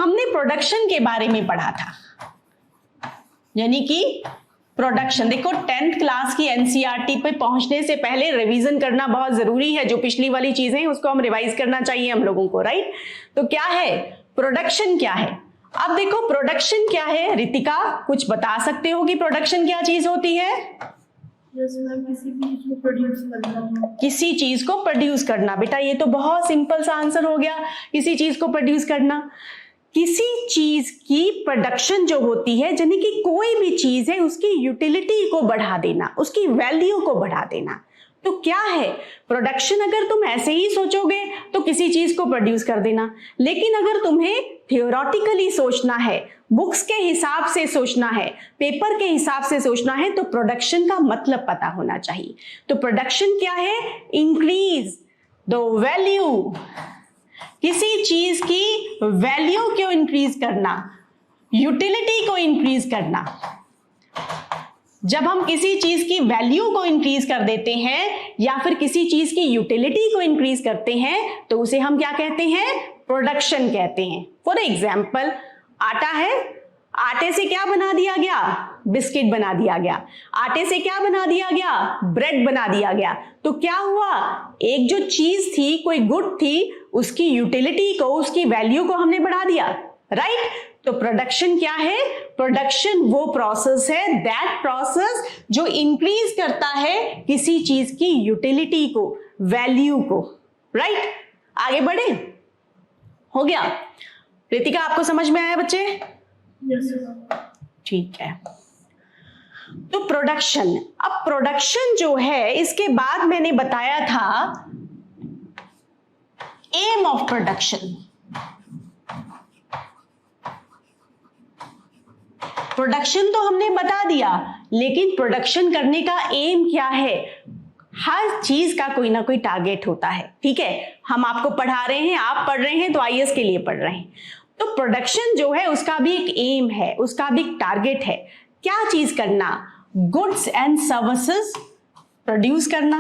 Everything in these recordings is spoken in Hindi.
हमने प्रोडक्शन के बारे में पढ़ा था, यानी कि प्रोडक्शन। देखो 10th क्लास की एनसीईआरटी पे पहुंचने से पहले रिवीजन करना बहुत जरूरी है। जो पिछली वाली चीजें हैं उसको हम रिवाइज करना चाहिए हम लोगों को, राइट। तो क्या है प्रोडक्शन, क्या है? अब देखो प्रोडक्शन क्या है, रितिका कुछ बता सकते हो कि प्रोडक्शन क्या चीज होती है? किसी चीज को प्रोड्यूस करना। बेटा ये तो बहुत सिंपल सा आंसर हो गया, किसी चीज को प्रोड्यूस करना। किसी चीज की प्रोडक्शन जो होती है, यानी कि कोई भी चीज है उसकी यूटिलिटी को बढ़ा देना, उसकी वैल्यू को बढ़ा देना। तो क्या है प्रोडक्शन? अगर तुम ऐसे ही सोचोगे तो किसी चीज को प्रोड्यूस कर देना, लेकिन अगर तुम्हें थियोरेटिकली सोचना है, बुक्स के हिसाब से सोचना है, पेपर के हिसाब से सोचना है, तो प्रोडक्शन का मतलब पता होना चाहिए। तो प्रोडक्शन क्या है? इंक्रीज द वैल्यू, किसी चीज की वैल्यू को इंक्रीज करना, यूटिलिटी को इंक्रीज करना। जब हम किसी चीज की वैल्यू को इंक्रीज कर देते हैं या फिर किसी चीज की यूटिलिटी को इंक्रीज करते हैं तो उसे हम क्या कहते हैं? प्रोडक्शन कहते हैं। फॉर एग्जाम्पल, आटा है, आटे से क्या बना दिया गया? बिस्किट बना दिया गया। आटे से क्या बना दिया गया? ब्रेड बना दिया गया। तो क्या हुआ? एक जो चीज थी, कोई गुड थी, उसकी यूटिलिटी को, उसकी वैल्यू को हमने बढ़ा दिया, राइट। तो प्रोडक्शन क्या है? प्रोडक्शन वो प्रोसेस है, दैट प्रोसेस जो इंक्रीज करता है किसी चीज की यूटिलिटी को, वैल्यू को, राइट। आगे बढ़े, हो गया? रितिका आपको समझ में आया बच्चे? ठीक है। तो प्रोडक्शन, अब प्रोडक्शन जो है, इसके बाद मैंने बताया था एम ऑफ प्रोडक्शन। प्रोडक्शन तो हमने बता दिया, लेकिन प्रोडक्शन करने का एम क्या है? हर चीज का कोई ना कोई टारगेट होता है, ठीक है। हम आपको पढ़ा रहे हैं, आप पढ़ रहे हैं तो आईएएस के लिए पढ़ रहे हैं। तो प्रोडक्शन जो है उसका भी एक एम है, उसका भी एक टारगेट है। क्या चीज करना? गुड्स एंड सर्विसेज प्रोड्यूस करना।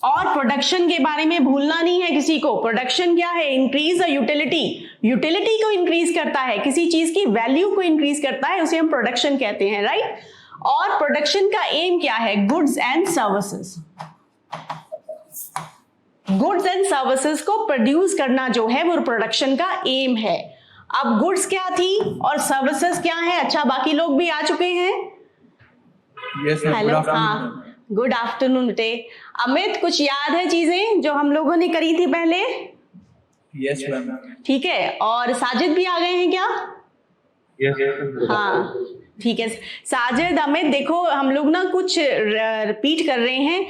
और प्रोडक्शन के बारे में भूलना नहीं है किसी को। प्रोडक्शन क्या है? इंक्रीज द यूटिलिटी, यूटिलिटी को इंक्रीज करता है, किसी चीज की वैल्यू को इंक्रीज करता है, उसे हम प्रोडक्शन कहते हैं, राइट। और प्रोडक्शन का एम क्या है? Goods and services. Goods and services को प्रोड्यूस करना जो है वो प्रोडक्शन का एम है। अब गुड्स क्या थी और सर्विसेज क्या है? अच्छा, बाकी लोग भी आ चुके हैं। हेलो, हाँ, गुड आफ्टरनून बेटे। अमित, कुछ याद है चीजें जो हम लोगों ने करी थी पहले? Yes ma'am. ठीक है। और साजिद भी आ गए हैं क्या? यस। हाँ ठीक है। साजिद, अमित, देखो हम लोग ना कुछ रिपीट कर रहे हैं।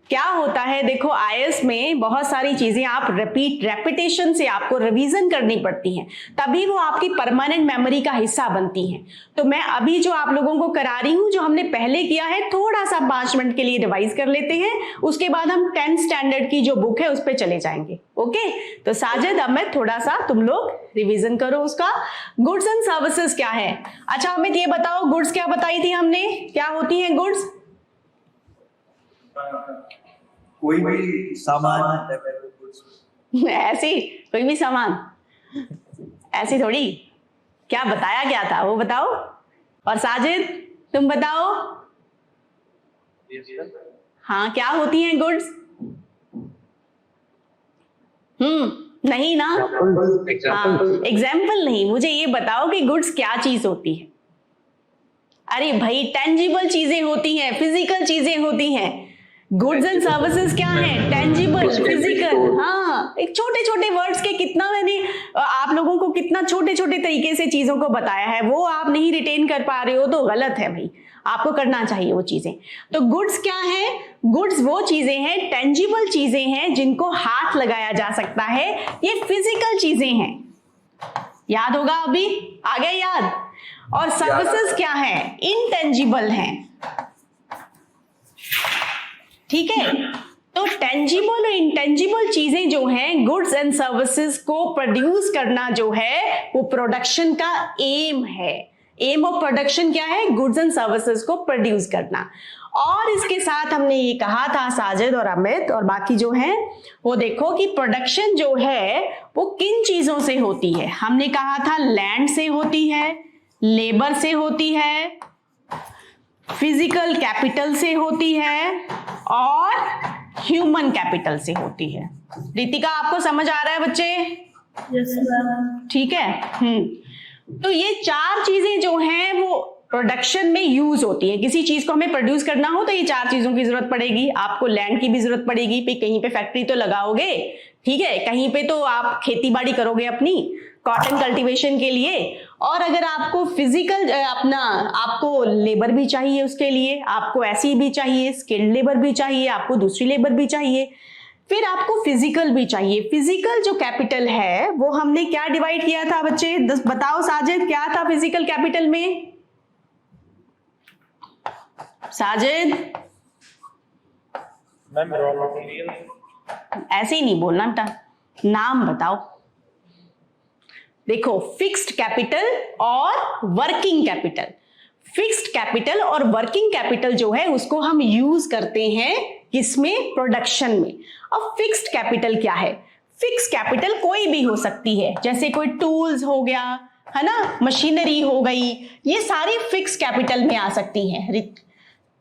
क्या होता है, देखो आईएएस में बहुत सारी चीजें आप रेपिटेशन से आपको रिवीजन करनी पड़ती हैं, तभी वो आपकी परमानेंट मेमोरी का हिस्सा बनती हैं। तो मैं अभी जो आप लोगों को करा रही हूं, जो हमने पहले किया है, थोड़ा सा 5 मिनट के लिए रिवाइज कर लेते हैं, उसके बाद हम 10th स्टैंडर्ड की जो बुक है उस पर चले जाएंगे। ओके, तो साजिद, अमित, थोड़ा सा तुम लोग रिविजन करो उसका। गुड्स एंड सर्विसेज क्या है? अच्छा अमित ये बताओ, गुड्स क्या बताई थी हमने, क्या होती है गुड्स? कोई भी सामान, ऐसी कोई भी सामान, ऐसी थोड़ी। क्या बताया क्या था वो बताओ। और साजिद तुम बताओ। हाँ, क्या होती हैं गुड्स? नहीं ना, हाँ, एग्जाम्पल नहीं, मुझे ये बताओ कि गुड्स क्या चीज होती है। अरे भाई, टेंजिबल चीजें होती हैं, फिजिकल चीजें होती हैं। गुड्स एंड सर्विसेज क्या है? Tangible, physical. हाँ, एक छोटे छोटे वर्ड्स के कितना मैंने आप लोगों को कितना छोटे छोटे तरीके से चीजों को बताया है, वो आप नहीं रिटेन कर पा रहे हो तो गलत है भाई, आपको करना चाहिए वो चीजें। तो गुड्स क्या है? गुड्स वो चीजें हैं, टेंजिबल चीजें हैं जिनको हाथ लगाया जा सकता है, ये फिजिकल चीजें हैं। याद होगा, अभी आ गया याद? और सर्विसेज क्या है? इनटेंजिबल हैं, ठीक है। तो टेंजिबल और इंटेंजिबल चीजें जो हैं, गुड्स एंड सर्विसेज को प्रोड्यूस करना जो है वो प्रोडक्शन का एम है। एम ऑफ प्रोडक्शन क्या है? गुड्स एंड सर्विसेज को प्रोड्यूस करना। और इसके साथ हमने ये कहा था साजिद और अमित और बाकी जो हैं वो देखो कि प्रोडक्शन जो है वो किन चीजों से होती है। हमने कहा था लैंड से होती है, लेबर से होती है, फिजिकल कैपिटल से होती है और ह्यूमन कैपिटल से होती है। रितिका आपको समझ आ रहा है बच्चे? Yes ma'am. ठीक है। तो ये चार चीजें जो हैं वो प्रोडक्शन में यूज होती है। किसी चीज को हमें प्रोड्यूस करना हो तो ये चार चीजों की जरूरत पड़ेगी। आपको लैंड की भी जरूरत पड़ेगी, पे कहीं पे फैक्ट्री तो लगाओगे, ठीक है, कहीं पे तो आप खेती बाड़ी करोगे अपनी कॉटन कल्टीवेशन के लिए। और अगर आपको फिजिकल आपको लेबर भी चाहिए, उसके लिए आपको ऐसी भी चाहिए, स्किल्ड लेबर भी चाहिए, आपको दूसरी लेबर भी चाहिए, फिर आपको फिजिकल भी चाहिए। फिजिकल जो कैपिटल है वो हमने क्या डिवाइड किया था बच्चे? बताओ साजिद, क्या था फिजिकल कैपिटल में? Sajid ma'am raw material. ऐसे ही नहीं बोलना बेटा, नाम बताओ। देखो, फिक्स्ड कैपिटल और वर्किंग कैपिटल। फिक्स्ड कैपिटल और वर्किंग कैपिटल जो है उसको हम यूज करते हैं किसमें? प्रोडक्शन में। अब फिक्स्ड कैपिटल क्या है? फिक्स कैपिटल कोई भी हो सकती है, जैसे कोई टूल्स हो गया, है ना, मशीनरी हो गई, ये सारी फिक्स कैपिटल में आ सकती हैं।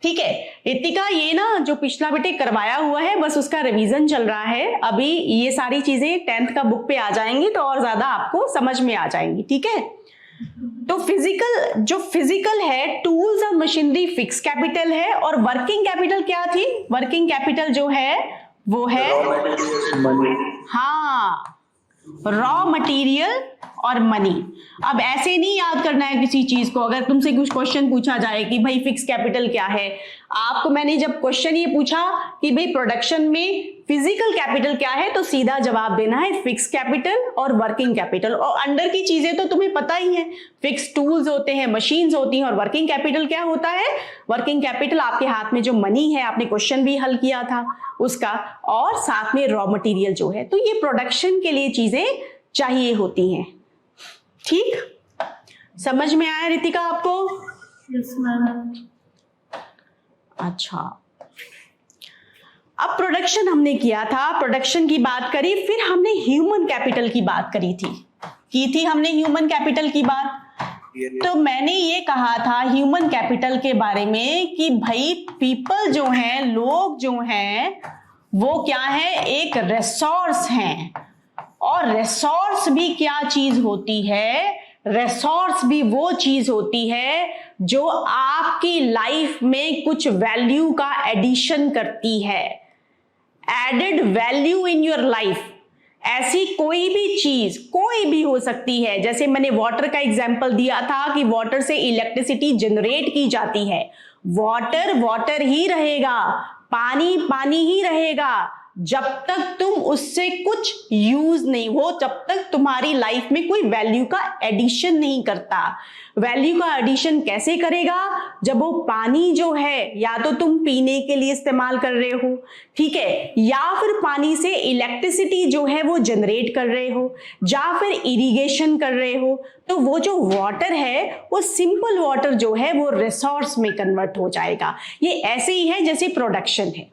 ठीक है रितिका, ये ना जो पिछला बेटे करवाया हुआ है बस उसका रिवीजन चल रहा है। अभी ये सारी चीजें 10th का बुक पे आ जाएंगी तो और ज्यादा आपको समझ में आ जाएंगी। ठीक है, तो फिजिकल है, टूल्स और मशीनरी फिक्स कैपिटल है। और वर्किंग कैपिटल क्या थी? वर्किंग कैपिटल जो है वो है हाँ, रॉ मटेरियल और मनी। अब ऐसे नहीं याद करना है किसी चीज को। अगर तुमसे कुछ क्वेश्चन पूछा जाए कि भाई फिक्स कैपिटल क्या है, आपको मैंने जब क्वेश्चन ये पूछा कि भाई प्रोडक्शन में फिजिकल कैपिटल क्या है, तो सीधा जवाब देना है फिक्स कैपिटल और वर्किंग कैपिटल। और अंडर की चीजें तो तुम्हें पता ही है, फिक्स टूल्स होते हैं, मशीन्स होती हैं। और वर्किंग कैपिटल क्या होता है? वर्किंग कैपिटल आपके हाथ में जो मनी है, आपने क्वेश्चन भी हल किया था उसका, और साथ में रॉ मटेरियल जो है। तो ये प्रोडक्शन के लिए चीजें चाहिए होती हैं। ठीक, समझ में आया रितिका आपको? Yes ma'am. अच्छा, अब प्रोडक्शन हमने किया था, प्रोडक्शन की बात करी, फिर हमने ह्यूमन कैपिटल की बात की थी हमने ह्यूमन कैपिटल की बात। तो मैंने ये कहा था ह्यूमन कैपिटल के बारे में कि भाई पीपल जो हैं, लोग जो हैं, वो क्या है? एक रिसोर्स हैं। और रिसोर्स भी क्या चीज होती है? रिसोर्स भी वो चीज होती है जो आपकी लाइफ में कुछ वैल्यू का एडिशन करती है, added value in your life. ऐसी कोई भी चीज कोई भी हो सकती है। जैसे मैंने वाटर का एग्जांपल दिया था कि वाटर से इलेक्ट्रिसिटी जनरेट की जाती है। वाटर वाटर ही रहेगा, पानी पानी ही रहेगा जब तक तुम उससे कुछ यूज नहीं हो, जब तक तुम्हारी लाइफ में कोई वैल्यू का एडिशन नहीं करता। वैल्यू का एडिशन कैसे करेगा? जब वो पानी जो है या तो तुम पीने के लिए इस्तेमाल कर रहे हो, ठीक है, या फिर पानी से इलेक्ट्रिसिटी जो है वो जनरेट कर रहे हो, या फिर इरिगेशन कर रहे हो, तो वो जो वाटर है वो सिंपल वाटर जो है वो रिसोर्स में कन्वर्ट हो जाएगा। ये ऐसे ही है जैसे प्रोडक्शन है।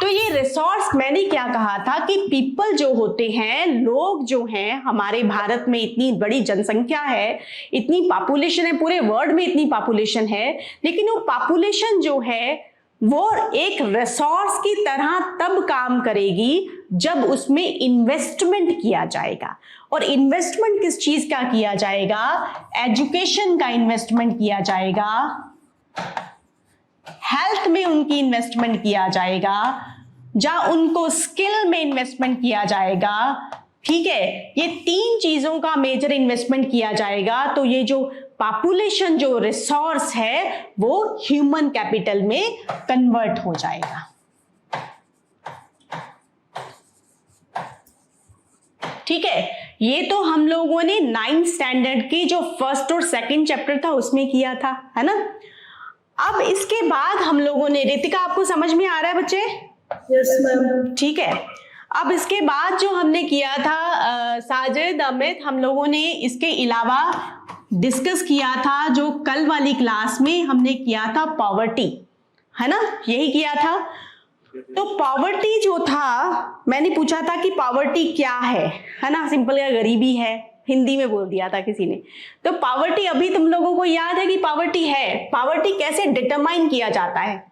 तो ये रिसोर्स, मैंने क्या कहा था कि पीपल जो होते हैं, लोग जो हैं, हमारे भारत में इतनी बड़ी जनसंख्या है, इतनी पॉपुलेशन है, पूरे वर्ल्ड में इतनी पॉपुलेशन है, लेकिन वो पॉपुलेशन जो है वो एक रिसोर्स की तरह तब काम करेगी जब उसमें इन्वेस्टमेंट किया जाएगा। और इन्वेस्टमेंट किस चीज का किया जाएगा? एजुकेशन का इन्वेस्टमेंट किया जाएगा, हेल्थ में उनकी इन्वेस्टमेंट किया जाएगा, जहां उनको स्किल में इन्वेस्टमेंट किया जाएगा। ठीक है, ये तीन चीजों का मेजर इन्वेस्टमेंट किया जाएगा। तो ये जो पॉपुलेशन, जो रिसोर्स है, वो ह्यूमन कैपिटल में कन्वर्ट हो जाएगा। ठीक है, ये तो हम लोगों ने 9th स्टैंडर्ड की जो फर्स्ट और सेकंड चैप्टर था उसमें किया था, है ना। अब इसके बाद हम लोगों ने, रितिका आपको समझ में आ रहा है बच्चे? Yes ma'am. ठीक है, अब इसके बाद जो हमने किया था साजिद, अमित, हम लोगों ने इसके अलावा डिस्कस किया था, जो कल वाली क्लास में हमने किया था पॉवर्टी, है ना, यही किया था। तो पॉवर्टी जो था, मैंने पूछा था कि पॉवर्टी क्या है ना, सिंपल है, गरीबी है, हिंदी में बोल दिया था किसी ने। तो पॉवर्टी अभी तुम लोगों को याद है कि पॉवर्टी है। पॉवर्टी कैसे डिटरमाइन किया जाता है?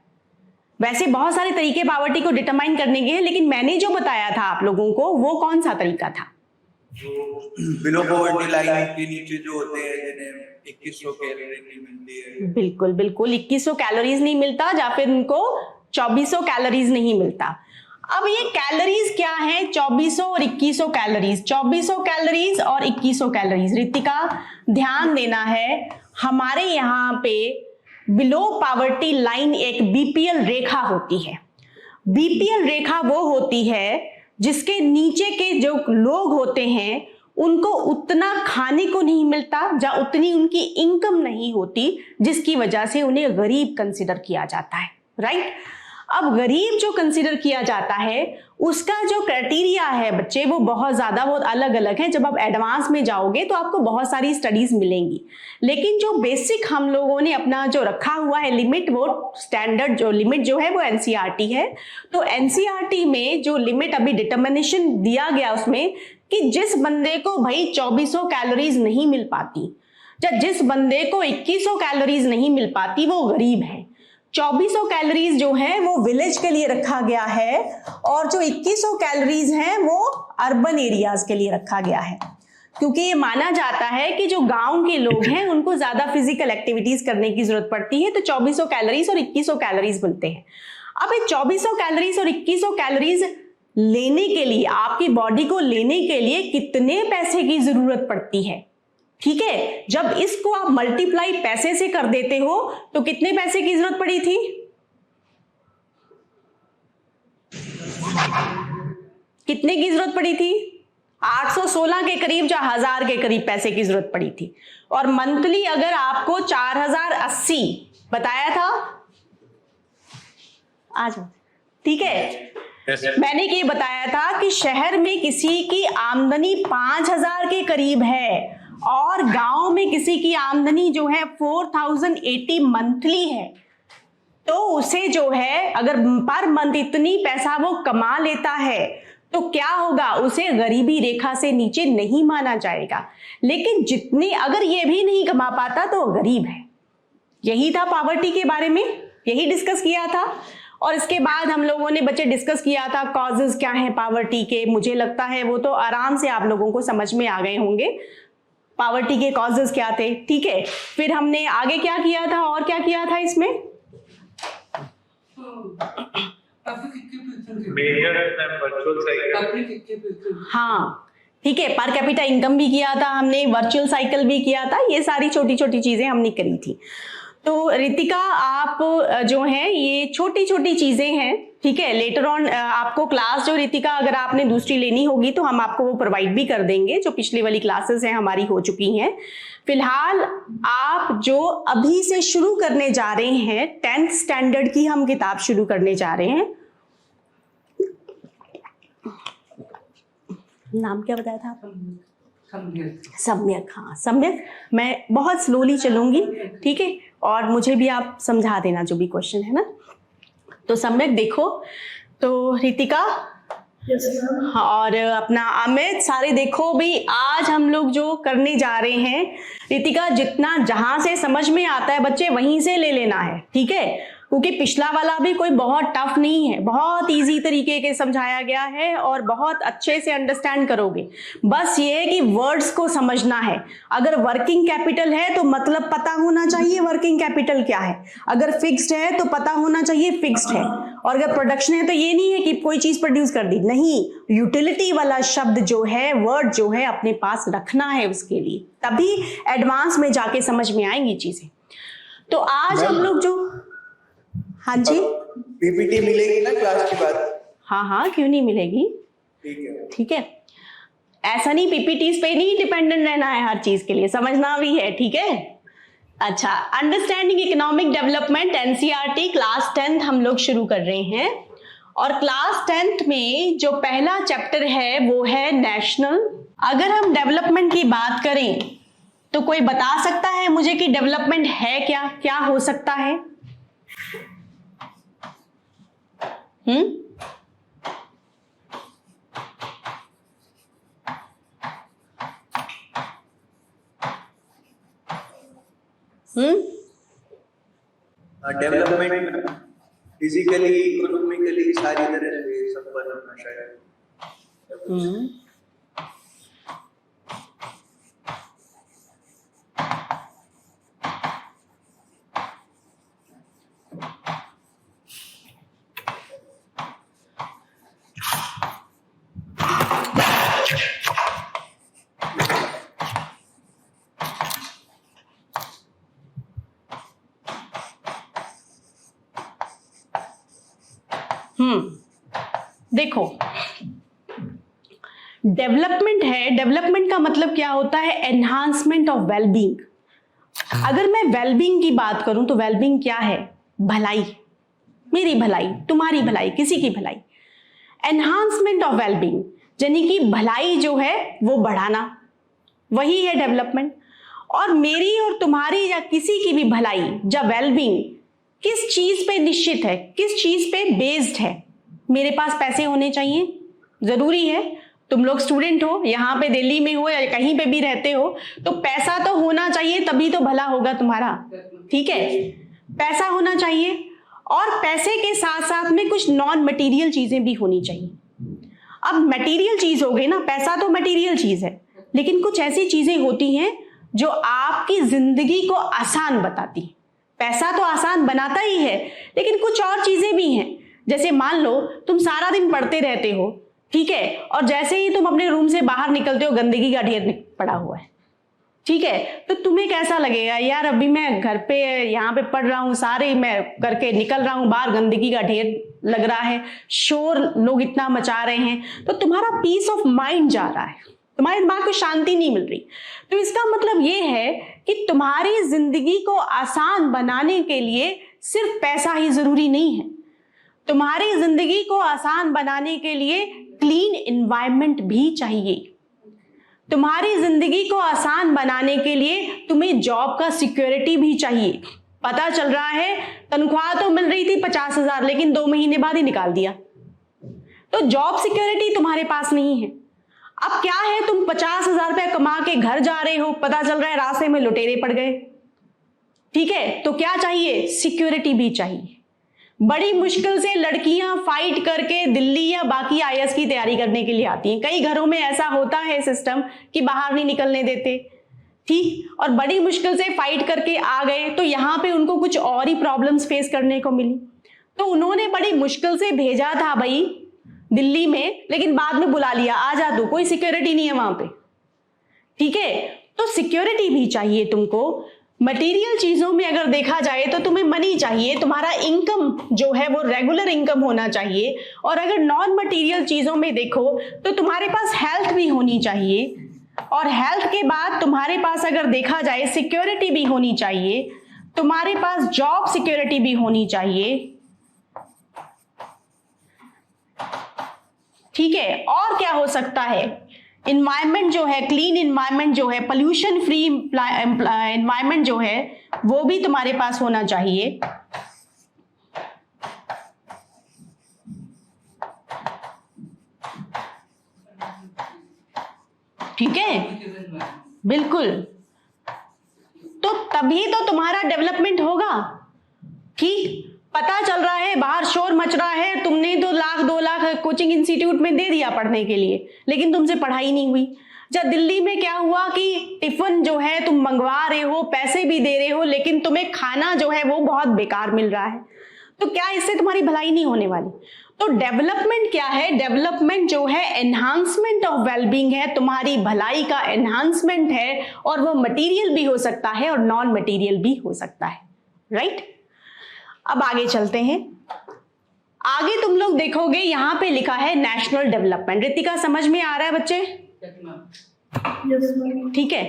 वैसे बहुत सारे तरीके पॉवर्टी को डिटरमाइन करने के हैं, लेकिन मैंने जो बताया था आप लोगों को वो कौन सा तरीका था? बिलो पॉवर्टी लाइन के नीचे जो होते हैं जिन्हें 2100 कैलोरी नहीं मिलती है। बिल्कुल बिल्कुल, 2100 कैलोरीज नहीं मिलता, या फिर उनको 2400 कैलोरीज नहीं मिलता। अब ये कैलोरीज क्या है? 2400 और 2100 कैलोरीज, 2400 कैलोरीज और 2100 कैलोरीज। रितिका ध्यान देना है, हमारे यहाँ पे बिलो पॉवर्टी लाइन एक बीपीएल रेखा होती है। बीपीएल रेखा वो होती है जिसके नीचे के जो लोग होते हैं उनको उतना खाने को नहीं मिलता, या उतनी उनकी इनकम नहीं होती, जिसकी वजह से उन्हें गरीब कंसिडर किया जाता है, राइट। अब गरीब जो कंसिडर किया जाता है उसका जो क्राइटेरिया है बच्चे, वो बहुत ज्यादा, बहुत अलग अलग है। जब आप एडवांस में जाओगे तो आपको बहुत सारी स्टडीज मिलेंगी, लेकिन जो बेसिक हम लोगों ने अपना जो रखा हुआ है लिमिट, वो स्टैंडर्ड जो लिमिट जो है वो एनसीईआरटी है। तो एनसीईआरटी में जो लिमिट अभी डिटर्मिनेशन दिया गया उसमें कि जिस बंदे को भाई 2400 कैलोरीज नहीं मिल पाती, या जिस बंदे को 2100 कैलोरीज नहीं मिल पाती, वो गरीब है। 2400 कैलोरीज जो है वो विलेज के लिए रखा गया है, और जो 2100 कैलोरीज हैं वो अर्बन एरियाज के लिए रखा गया है, क्योंकि ये माना जाता है कि जो गांव के लोग हैं उनको ज्यादा फिजिकल एक्टिविटीज करने की जरूरत पड़ती है। तो 2400 कैलोरीज और 2100 कैलोरीज मिलते हैं। अब ये 2400 कैलोरीज और 2100 कैलोरीज लेने के लिए, आपकी बॉडी को लेने के लिए कितने पैसे की जरूरत पड़ती है? ठीक है, जब इसको आप मल्टीप्लाई पैसे से कर देते हो तो कितने पैसे की जरूरत पड़ी थी? कितने की जरूरत पड़ी थी? 816 के करीब या 1000 के करीब पैसे की जरूरत पड़ी थी। और मंथली अगर आपको 4080 बताया था, आ जाओ, ठीक है। मैंने ये बताया था कि शहर में किसी की आमदनी 5000 के करीब है और गांव में किसी की आमदनी जो है 4080 मंथली है। तो उसे जो है अगर पर मंथ इतनी पैसा वो कमा लेता है तो क्या होगा, उसे गरीबी रेखा से नीचे नहीं माना जाएगा। लेकिन जितनी अगर ये भी नहीं कमा पाता तो गरीब है। यही था पॉवर्टी के बारे में, यही डिस्कस किया था। और इसके बाद हम लोगों ने बच्चे डिस्कस किया था कॉजेज क्या है पॉवर्टी के। मुझे लगता है वो तो आराम से आप लोगों को समझ में आ गए होंगे पॉवर्टी के कॉजेज क्या थे, ठीक है। फिर हमने आगे क्या किया था और क्या किया था इसमें? हाँ ठीक है, पर कैपिटा इनकम भी किया था हमने, वर्चुअल साइकिल भी किया था, ये सारी छोटी छोटी चीजें हमने करी थी। तो रितिका आप जो हैं ये छोटी छोटी चीजें हैं, ठीक है। लेटर ऑन आपको क्लास जो रितिका अगर आपने दूसरी लेनी होगी तो हम आपको वो प्रोवाइड भी कर देंगे, जो पिछली वाली क्लासेस हैं हमारी हो चुकी हैं। फिलहाल आप जो अभी से शुरू करने जा रहे हैं 10th स्टैंडर्ड की हम किताब शुरू करने जा रहे हैं। नाम क्या बताया था आपने? सम्यक। हाँ सम्यक। मैं बहुत स्लोली चलूंगी, ठीक है, और मुझे भी आप समझा देना जो भी क्वेश्चन है ना। तो सम्यक देखो, तो रितिका और अपना अमित सारे देखो भी, आज हम लोग जो करने जा रहे हैं, रितिका जितना जहां से समझ में आता है बच्चे वहीं से ले लेना है, ठीक है। क्योंकि पिछला वाला भी कोई बहुत टफ नहीं है, बहुत इजी तरीके के समझाया गया है और बहुत अच्छे से अंडरस्टैंड करोगे। बस ये है कि वर्ड्स को समझना है। अगर वर्किंग कैपिटल है तो मतलब पता होना चाहिए वर्किंग कैपिटल क्या है, अगर फिक्स्ड है तो पता होना चाहिए फिक्स्ड है, और अगर प्रोडक्शन है तो ये नहीं है कि कोई चीज प्रोड्यूस कर दी, नहीं, यूटिलिटी वाला शब्द जो है, वर्ड जो है अपने पास रखना है उसके लिए, तभी एडवांस में जाके समझ में आएंगी चीजें। तो आज हम लोग जो, हाँ जी, पीपीटी मिलेगी ना क्लास के बाद? हाँ हाँ क्यों नहीं मिलेगी, ठीक है। ऐसा नहीं पीपीटीज पे नहीं डिपेंडेंट रहना है हर चीज के लिए, समझना भी है, ठीक है। अच्छा, understanding economic development NCERT class 10th हम लोग शुरू कर रहे हैं। और क्लास 10th में जो पहला चैप्टर है वो है नेशनल। अगर हम डेवलपमेंट की बात करें तो कोई बता सकता है मुझे कि डेवलपमेंट है क्या, क्या हो सकता है? डेवलपमेंट फिजिकली, इकोनॉमिकली सारी तरह से संपन्न होना शायद। देखो, डेवलपमेंट है, डेवलपमेंट का मतलब क्या होता है? Enhancement of wellbeing. अगर मैं वेलबींग की बात करूं तो वेलबींग क्या है? भलाई, मेरी भलाई, तुम्हारी भलाई, किसी की भलाई। एनहांसमेंट ऑफ वेलबींग यानी कि भलाई जो है वो बढ़ाना, वही है डेवलपमेंट। और मेरी और तुम्हारी या किसी की भी भलाई या वेलबींग किस चीज पे निश्चित है, किस चीज पे बेस्ड है? मेरे पास पैसे होने चाहिए, जरूरी है। तुम लोग स्टूडेंट हो, यहाँ पे दिल्ली में हो या कहीं पे भी रहते हो, तो पैसा तो होना चाहिए, तभी तो भला होगा तुम्हारा। ठीक है, पैसा होना चाहिए और पैसे के साथ साथ में कुछ नॉन मटेरियल चीजें भी होनी चाहिए। अब मटेरियल चीज हो गई ना, पैसा तो मटेरियल चीज है, लेकिन कुछ ऐसी चीजें होती हैं जो आपकी जिंदगी को आसान बताती। पैसा तो आसान बनाता ही है, लेकिन कुछ और चीजें भी हैं। जैसे मान लो तुम सारा दिन पढ़ते रहते हो, ठीक है, और जैसे ही तुम अपने रूम से बाहर निकलते हो गंदगी का ढेर पड़ा हुआ है, ठीक है, तो तुम्हें कैसा लगेगा? यार अभी मैं घर पे यहाँ पे पढ़ रहा हूँ, सारे मैं करके निकल रहा हूँ, बाहर गंदगी का ढेर लग रहा है, शोर लोग इतना मचा रहे हैं, तो तुम्हारा पीस ऑफ माइंड जा रहा है, तुम्हारे दिमाग को शांति नहीं मिल रही। तो इसका मतलब ये है कि तुम्हारी जिंदगी को आसान बनाने के लिए सिर्फ पैसा ही जरूरी नहीं है। तुम्हारी जिंदगी को आसान बनाने के लिए क्लीन एनवायरनमेंट भी चाहिए। तुम्हारी जिंदगी को आसान बनाने के लिए तुम्हें जॉब का सिक्योरिटी भी चाहिए। पता चल रहा है तनख्वाह तो मिल रही थी 50,000, लेकिन 2 महीने बाद ही निकाल दिया, तो जॉब सिक्योरिटी तुम्हारे पास नहीं है। अब क्या है, तुम 50,000 रुपया कमा के घर जा रहे हो, पता चल रहा है रास्ते में लुटेरे पड़ गए, ठीक है, तो क्या चाहिए? सिक्योरिटी भी चाहिए। बड़ी मुश्किल से लड़कियां फाइट करके दिल्ली या बाकी आईएएस की तैयारी करने के लिए आती हैं। कई घरों में ऐसा होता है सिस्टम कि बाहर नहीं निकलने देते, ठीक, और बड़ी मुश्किल से फाइट करके आ गए, तो यहाँ पे उनको कुछ और ही प्रॉब्लम्स फेस करने को मिली। तो उन्होंने बड़ी मुश्किल से भेजा था भाई दिल्ली में, लेकिन बाद में बुला लिया, आ जा तू, कोई सिक्योरिटी नहीं है वहां पे, ठीक है। तो सिक्योरिटी भी चाहिए तुमको। मटेरियल चीजों में अगर देखा जाए तो तुम्हें मनी चाहिए, तुम्हारा इनकम जो है वो रेगुलर इनकम होना चाहिए। और अगर नॉन मटेरियल चीजों में देखो तो तुम्हारे पास हेल्थ भी होनी चाहिए, और हेल्थ के बाद तुम्हारे पास अगर देखा जाए सिक्योरिटी भी होनी चाहिए, तुम्हारे पास जॉब सिक्योरिटी भी होनी चाहिए, ठीक है। और क्या हो सकता है? इन्वायरमेंट जो है, क्लीन इन्वायरमेंट जो है, पोल्यूशन फ्री इन्वायरमेंट जो है, वो भी तुम्हारे पास होना चाहिए, ठीक है, बिल्कुल। तो तभी तो तुम्हारा डेवलपमेंट होगा, ठीक। पता चल रहा है बाहर शोर मच रहा है, तुमने तो 1,00,000 2 लाख कोचिंग इंस्टीट्यूट में दे दिया पढ़ने के लिए, लेकिन तुमसे पढ़ाई नहीं हुई। जब दिल्ली में क्या हुआ कि टिफिन जो है तुम मंगवा रहे हो, पैसे भी दे रहे हो, लेकिन तुम्हें खाना जो है वो बहुत बेकार मिल रहा है, तो क्या इससे तुम्हारी भलाई नहीं होने वाली? तो डेवलपमेंट क्या है? डेवलपमेंट जो है एनहांसमेंट ऑफ वेलबींग है, तुम्हारी भलाई का एनहांसमेंट है, और वो मटेरियल भी हो सकता है और नॉन मटेरियल भी हो सकता है, राइट। अब आगे चलते हैं। आगे तुम लोग देखोगे यहां पे लिखा है नेशनल डेवलपमेंट। रितिका समझ में आ रहा है बच्चे? ठीक है।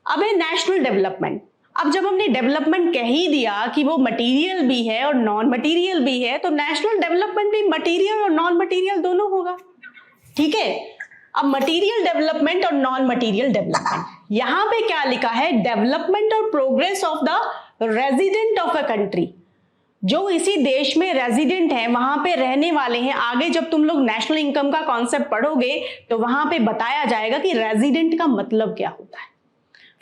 अब है नेशनल डेवलपमेंट। अब जब हमने डेवलपमेंट कह ही दिया कि वो मटेरियल भी है और नॉन मटेरियल भी है, तो नेशनल डेवलपमेंट भी मटेरियल और नॉन मटेरियल दोनों होगा, ठीक है। अब मटेरियल डेवलपमेंट और नॉन मटेरियल डेवलपमेंट यहां पे क्या लिखा है, डेवलपमेंट और progress of the resident of a country. जो इसी देश में रेजिडेंट है, वहां पे रहने वाले हैं। आगे जब तुम लोग नेशनल इनकम का कॉन्सेप्ट पढ़ोगे तो वहां पे बताया जाएगा कि रेजिडेंट का मतलब क्या होता है।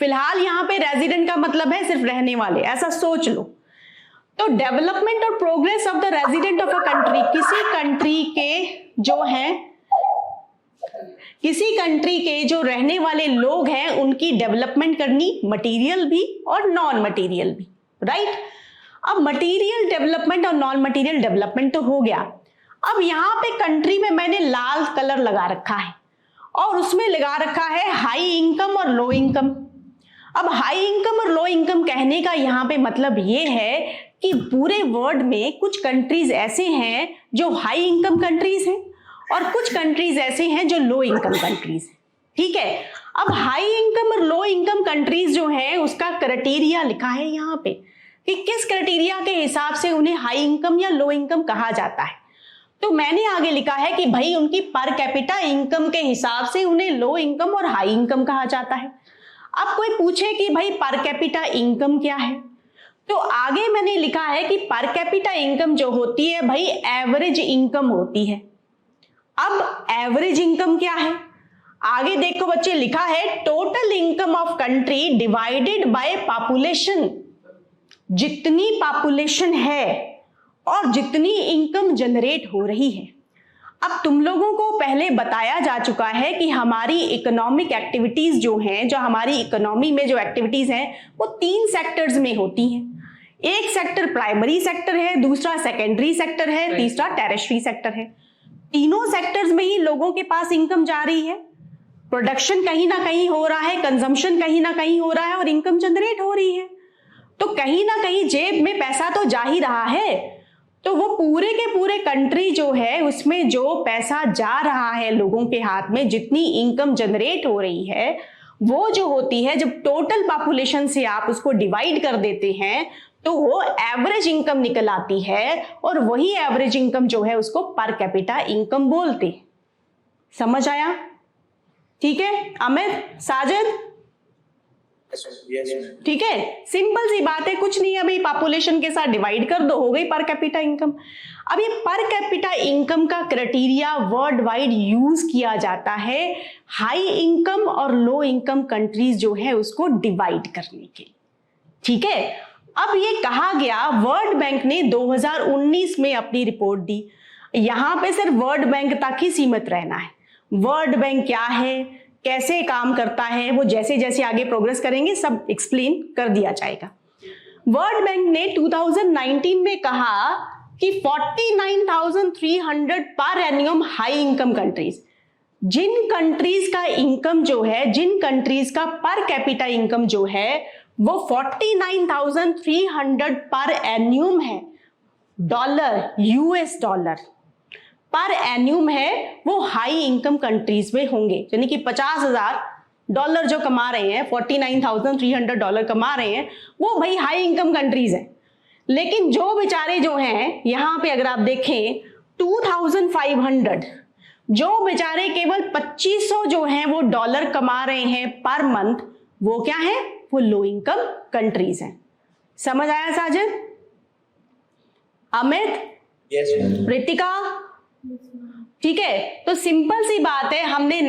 फिलहाल यहां पे रेजिडेंट का मतलब है सिर्फ रहने वाले, ऐसा सोच लो। तो डेवलपमेंट और progress of the resident of a country, किसी कंट्री के जो रहने वाले लोग हैं उनकी डेवलपमेंट करनी, मटेरियल भी और नॉन मटेरियल भी, राइट। अब मटेरियल डेवलपमेंट और नॉन मटेरियल डेवलपमेंट तो हो गया। अब यहां पे कंट्री में मैंने लाल कलर लगा रखा है और उसमें लगा रखा है हाई इनकम और लो इनकम। अब हाई इनकम और लो इनकम कहने का यहां पे मतलब ये है कि पूरे वर्ल्ड में कुछ कंट्रीज ऐसे हैं जो हाई इनकम कंट्रीज हैं और कुछ कंट्रीज ऐसे हैं जो लो इनकम कंट्रीज हैं, ठीक है। अब हाई इनकम और लो इनकम कंट्रीज जो हैं उसका क्राइटेरिया लिखा है यहां पे कि किस क्राइटेरिया के हिसाब से उन्हें हाई इनकम या लो इनकम कहा जाता है। तो मैंने आगे लिखा है कि भाई उनकी पर कैपिटा इनकम के हिसाब से उन्हें लो इनकम और हाई इनकम कहा जाता है। अब कोई पूछे कि भाई पर कैपिटा इनकम क्या है, तो आगे मैंने लिखा है कि पर कैपिटा इनकम जो होती है भाई एवरेज इनकम होती है। अब एवरेज इनकम क्या है, आगे देखो बच्चे लिखा है total income of country divided by population. जितनी पॉपुलेशन है और जितनी इनकम जनरेट हो रही है। अब तुम लोगों को पहले बताया जा चुका है कि हमारी इकोनॉमिक एक्टिविटीज जो हैं, जो हमारी इकोनॉमी में जो एक्टिविटीज हैं वो 3 सेक्टर्स में होती हैं। एक सेक्टर प्राइमरी सेक्टर है, दूसरा सेकेंडरी सेक्टर है, तीसरा टेरिशरी सेक्टर है। तीनों सेक्टर्स में ही लोगों के पास इनकम जा रही है, प्रोडक्शन कहीं ना कहीं हो रहा है, कंजम्पशन कहीं ना कहीं हो रहा है और इनकम जनरेट हो रही है। तो कहीं ना कहीं जेब में पैसा तो जा ही रहा है। तो वो पूरे के पूरे कंट्री जो है उसमें जो पैसा जा रहा है लोगों के हाथ में, जितनी इनकम जनरेट हो रही है वो जो होती है, जब टोटल पॉपुलेशन से आप उसको डिवाइड कर देते हैं तो वो एवरेज इनकम निकल आती है और वही एवरेज इनकम जो है उसको पर कैपिटा इनकम बोलते हैं। समझ आया? ठीक है अमित, साजिद, ठीक है। सिंपल सी बात है, कुछ नहीं है भाई, पॉपुलेशन के साथ डिवाइड कर दो, हो गई पर कैपिटा इनकम। अब ये पर कैपिटा इनकम का क्राइटेरिया वर्ल्ड वाइड यूज किया जाता है हाई इनकम और लो इनकम कंट्रीज जो है उसको डिवाइड करने के लिए, ठीक है। अब ये कहा गया, वर्ल्ड बैंक ने 2019 में अपनी रिपोर्ट दी। यहां पे सिर्फ वर्ल्ड बैंक तक ही सीमित रहना है। वर्ल्ड बैंक क्या है, कैसे काम करता है, वो जैसे जैसे आगे प्रोग्रेस करेंगे सब एक्सप्लेन कर दिया जाएगा। वर्ल्ड बैंक ने 2019 में कहा कि 49,300 पर एन्युअम हाई इनकम कंट्रीज, जिन कंट्रीज का इनकम जो है, जिन कंट्रीज का पर कैपिटा इनकम जो है वो 49,300 पर एन्युअम है, डॉलर, यूएस डॉलर पर एन्युअम है, वो हाई इनकम कंट्रीज में होंगे। यानी कि 50,000 डॉलर जो कमा रहे हैं, 49,300 डॉलर कमा रहे हैं, वो भाई हाई इनकम कंट्रीज हैं। लेकिन जो बेचारे जो हैं यहां पे अगर आप देखें 2,500, जो बेचारे केवल 2500 जो हैं वो डॉलर कमा रहे हैं पर मंथ, वो क्या है, वो लो इनकम कंट्रीज हैं। समझ आया साजिद, अमित, रितिका? ठीक है, तो सिंपल सी बात है, हमने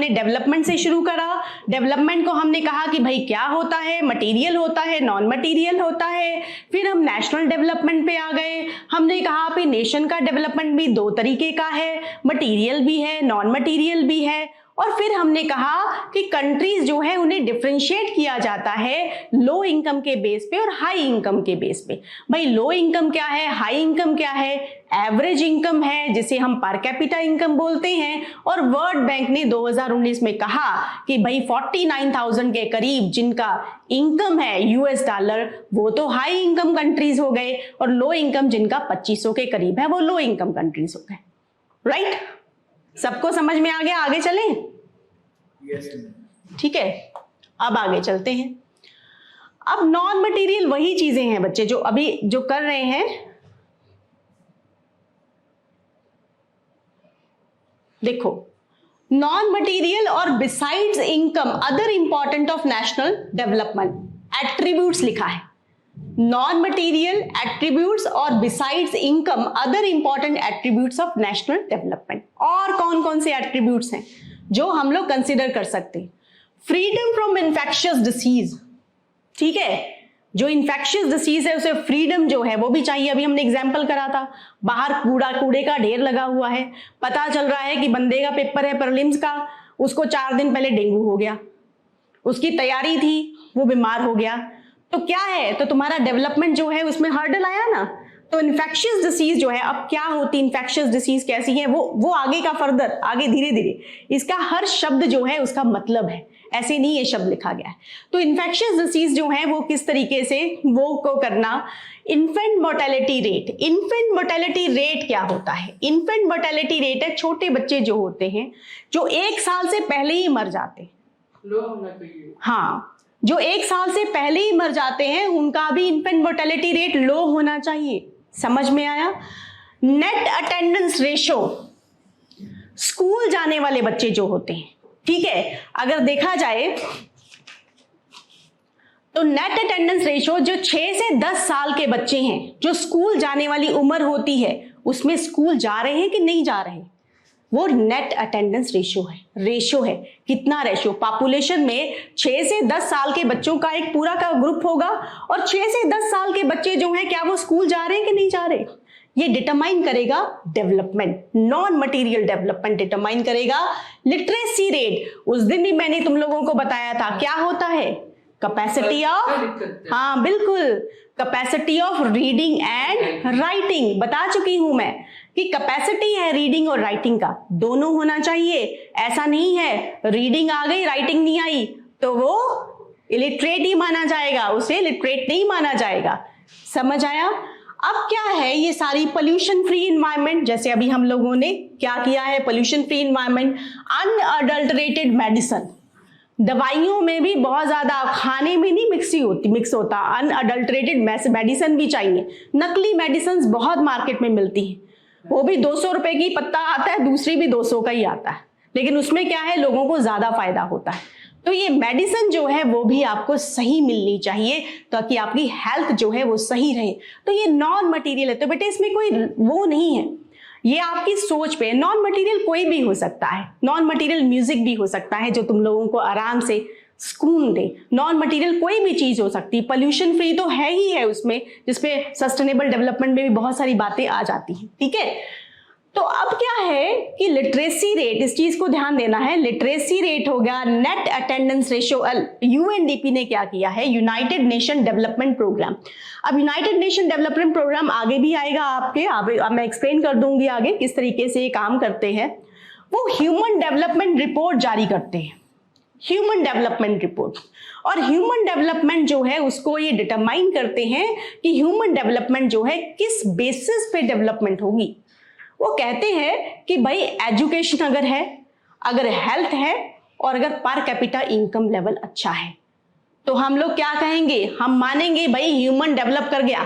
डेवलपमेंट से शुरू करा। डेवलपमेंट को हमने कहा कि भाई क्या होता है, मटेरियल होता है, नॉन मटेरियल होता है। फिर हम नेशनल डेवलपमेंट पे आ गए। हमने कहा कि नेशन का डेवलपमेंट भी 2 तरीके का है, मटेरियल भी है, नॉन मटेरियल भी है। और फिर हमने कहा कि कंट्रीज जो है उन्हें डिफरेंशिएट किया जाता है लो इनकम के बेस पे और हाई इनकम के बेस पे। भाई लो इनकम क्या है, हाई इनकम क्या है, एवरेज इनकम है जिसे हम पर कैपिटा इनकम बोलते हैं। और वर्ल्ड बैंक ने 2019 में कहा कि भाई 49,000 के करीब जिनका इनकम है यूएस डॉलर, वो तो हाई इनकम कंट्रीज हो गए, और लो इनकम जिनका 2500 के करीब है वो लो इनकम कंट्रीज हो गए। राइट, सबको समझ में आ गया? आगे चलें? ठीक है, अब आगे चलते हैं। अब नॉन मटेरियल वही चीजें हैं बच्चे जो अभी जो कर रहे हैं। देखो, नॉन मटेरियल और besides income other important of national development attributes लिखा है। नॉन मटेरियल एट्रीब्यूट्स और besides income other important attributes of national development. और कौन कौन से एट्रीब्यूट्स हैं जो हम लोग कंसिडर कर सकते हैं? फ्रीडम फ्रॉम इन्फेक्शियस डिसीज, ठीक है, जो इन्फेक्शियस डिसीज है उसे फ्रीडम जो है वो भी चाहिए। अभी हमने एग्जाम्पल करा था, बाहर कूड़े का ढेर लगा हुआ है, पता चल रहा है कि बंदे का पेपर है प्रीलिम्स का, उसको 4 दिन पहले डेंगू हो गया, उसकी तैयारी थी, वो बीमार हो गया, तो क्या है, तो तुम्हारा डेवलपमेंट जो है उसमें हर्डल आया ना। तो इन्फेक्शियस डिसीज जो है, अब क्या होती इन्फेक्शियस डिसीज कैसी है, वो आगे का फर्दर, आगे धीरे धीरे इसका हर शब्द जो है उसका मतलब है, ऐसे नहीं ये शब्द लिखा गया है। तो इन्फेक्शियस डिसीज जो है वो किस तरीके से वो को करना। Infant mortality rate, infant mortality rate क्या होता है? इन्फेंट मोर्टेलिटी रेट है छोटे बच्चे जो होते हैं जो 1 साल से पहले ही मर जाते हैं, लो होना चाहिए। हाँ, जो 1 साल से पहले ही मर जाते हैं उनका भी इन्फेंट मोर्टेलिटी रेट लो होना चाहिए। समझ में आया? नेट अटेंडेंस रेशो, स्कूल जाने वाले बच्चे जो होते हैं, ठीक है, अगर देखा जाए तो नेट अटेंडेंस रेशो जो 6 से 10 साल के बच्चे हैं, जो स्कूल जाने वाली उम्र होती है, उसमें स्कूल जा रहे हैं कि नहीं जा रहे हैं, वो नेट अटेंडेंस रेशो है। कितना रेशो? पॉपुलेशन में 6 से 10 साल के बच्चों का एक पूरा का ग्रुप होगा और 6 से 10 साल के बच्चे जो हैं क्या वो स्कूल जा रहे हैं कि नहीं जा रहे, ये डिटरमाइन करेगा development, non material development determine करेगा। लिटरेसी रेट, उस दिन भी मैंने तुम लोगों को बताया था, क्या होता है? कैपेसिटी ऑफ, हाँ बिल्कुल, capacity of reading and writing. बता चुकी हूं मैं कि कैपेसिटी है रीडिंग और राइटिंग का, दोनों होना चाहिए। ऐसा नहीं है रीडिंग आ गई राइटिंग नहीं आई तो वो इलिटरेट ही माना जाएगा, उसे लिटरेट नहीं माना जाएगा। समझ आया? अब क्या है, ये सारी पोल्यूशन फ्री इन्वायरमेंट, जैसे अभी हम लोगों ने क्या किया है, pollution free environment, unadulterated medicine, दवाइयों में भी बहुत ज्यादा, खाने में नहीं मिक्स होता, अनअडल्टरेटेड मेडिसिन भी चाहिए। नकली मेडिसिन बहुत मार्केट में मिलती है, वो भी 200 रुपए की पत्ता आता है, दूसरी भी 200 का ही आता है, लेकिन उसमें क्या है, लोगों को ज्यादा फायदा होता है। तो ये मेडिसिन जो है वो भी आपको सही मिलनी चाहिए ताकि आपकी हेल्थ जो है वो सही रहे। तो ये नॉन मटेरियल है, तो बेटे इसमें कोई वो नहीं है, ये आपकी सोच पे। नॉन मटेरियल कोई भी हो सकता है, नॉन मटेरियल म्यूजिक भी हो सकता है जो तुम लोगों को आराम से सुकून दे, नॉन मटेरियल कोई भी चीज हो सकती है। पोल्यूशन फ्री तो है ही है उसमें, जिसपे सस्टेनेबल डेवलपमेंट में भी बहुत सारी बातें आ जाती हैं, ठीक है। तो अब क्या है कि लिटरेसी रेट, इस चीज को ध्यान देना है, लिटरेसी रेट हो गया, नेट अटेंडेंस रेशियो। यूएनडीपी ने क्या किया है, यूनाइटेड नेशन डेवलपमेंट प्रोग्राम। अब यूनाइटेड नेशन डेवलपमेंट प्रोग्राम आगे भी आएगा आपके, अब मैं एक्सप्लेन कर दूंगी आगे किस तरीके से ये काम करते हैं। वो ह्यूमन डेवलपमेंट रिपोर्ट जारी करते हैं, ह्यूमन डेवलपमेंट रिपोर्ट, और ह्यूमन डेवलपमेंट जो है उसको ये डिटरमाइन करते हैं कि ह्यूमन डेवलपमेंट जो है किस बेसिस पे डेवलपमेंट होगी। वो कहते हैं कि भाई एजुकेशन अगर है, अगर हेल्थ है, और अगर पर कैपिटा इनकम लेवल अच्छा है, तो हम लोग क्या कहेंगे, हम मानेंगे भाई ह्यूमन डेवलप कर गया,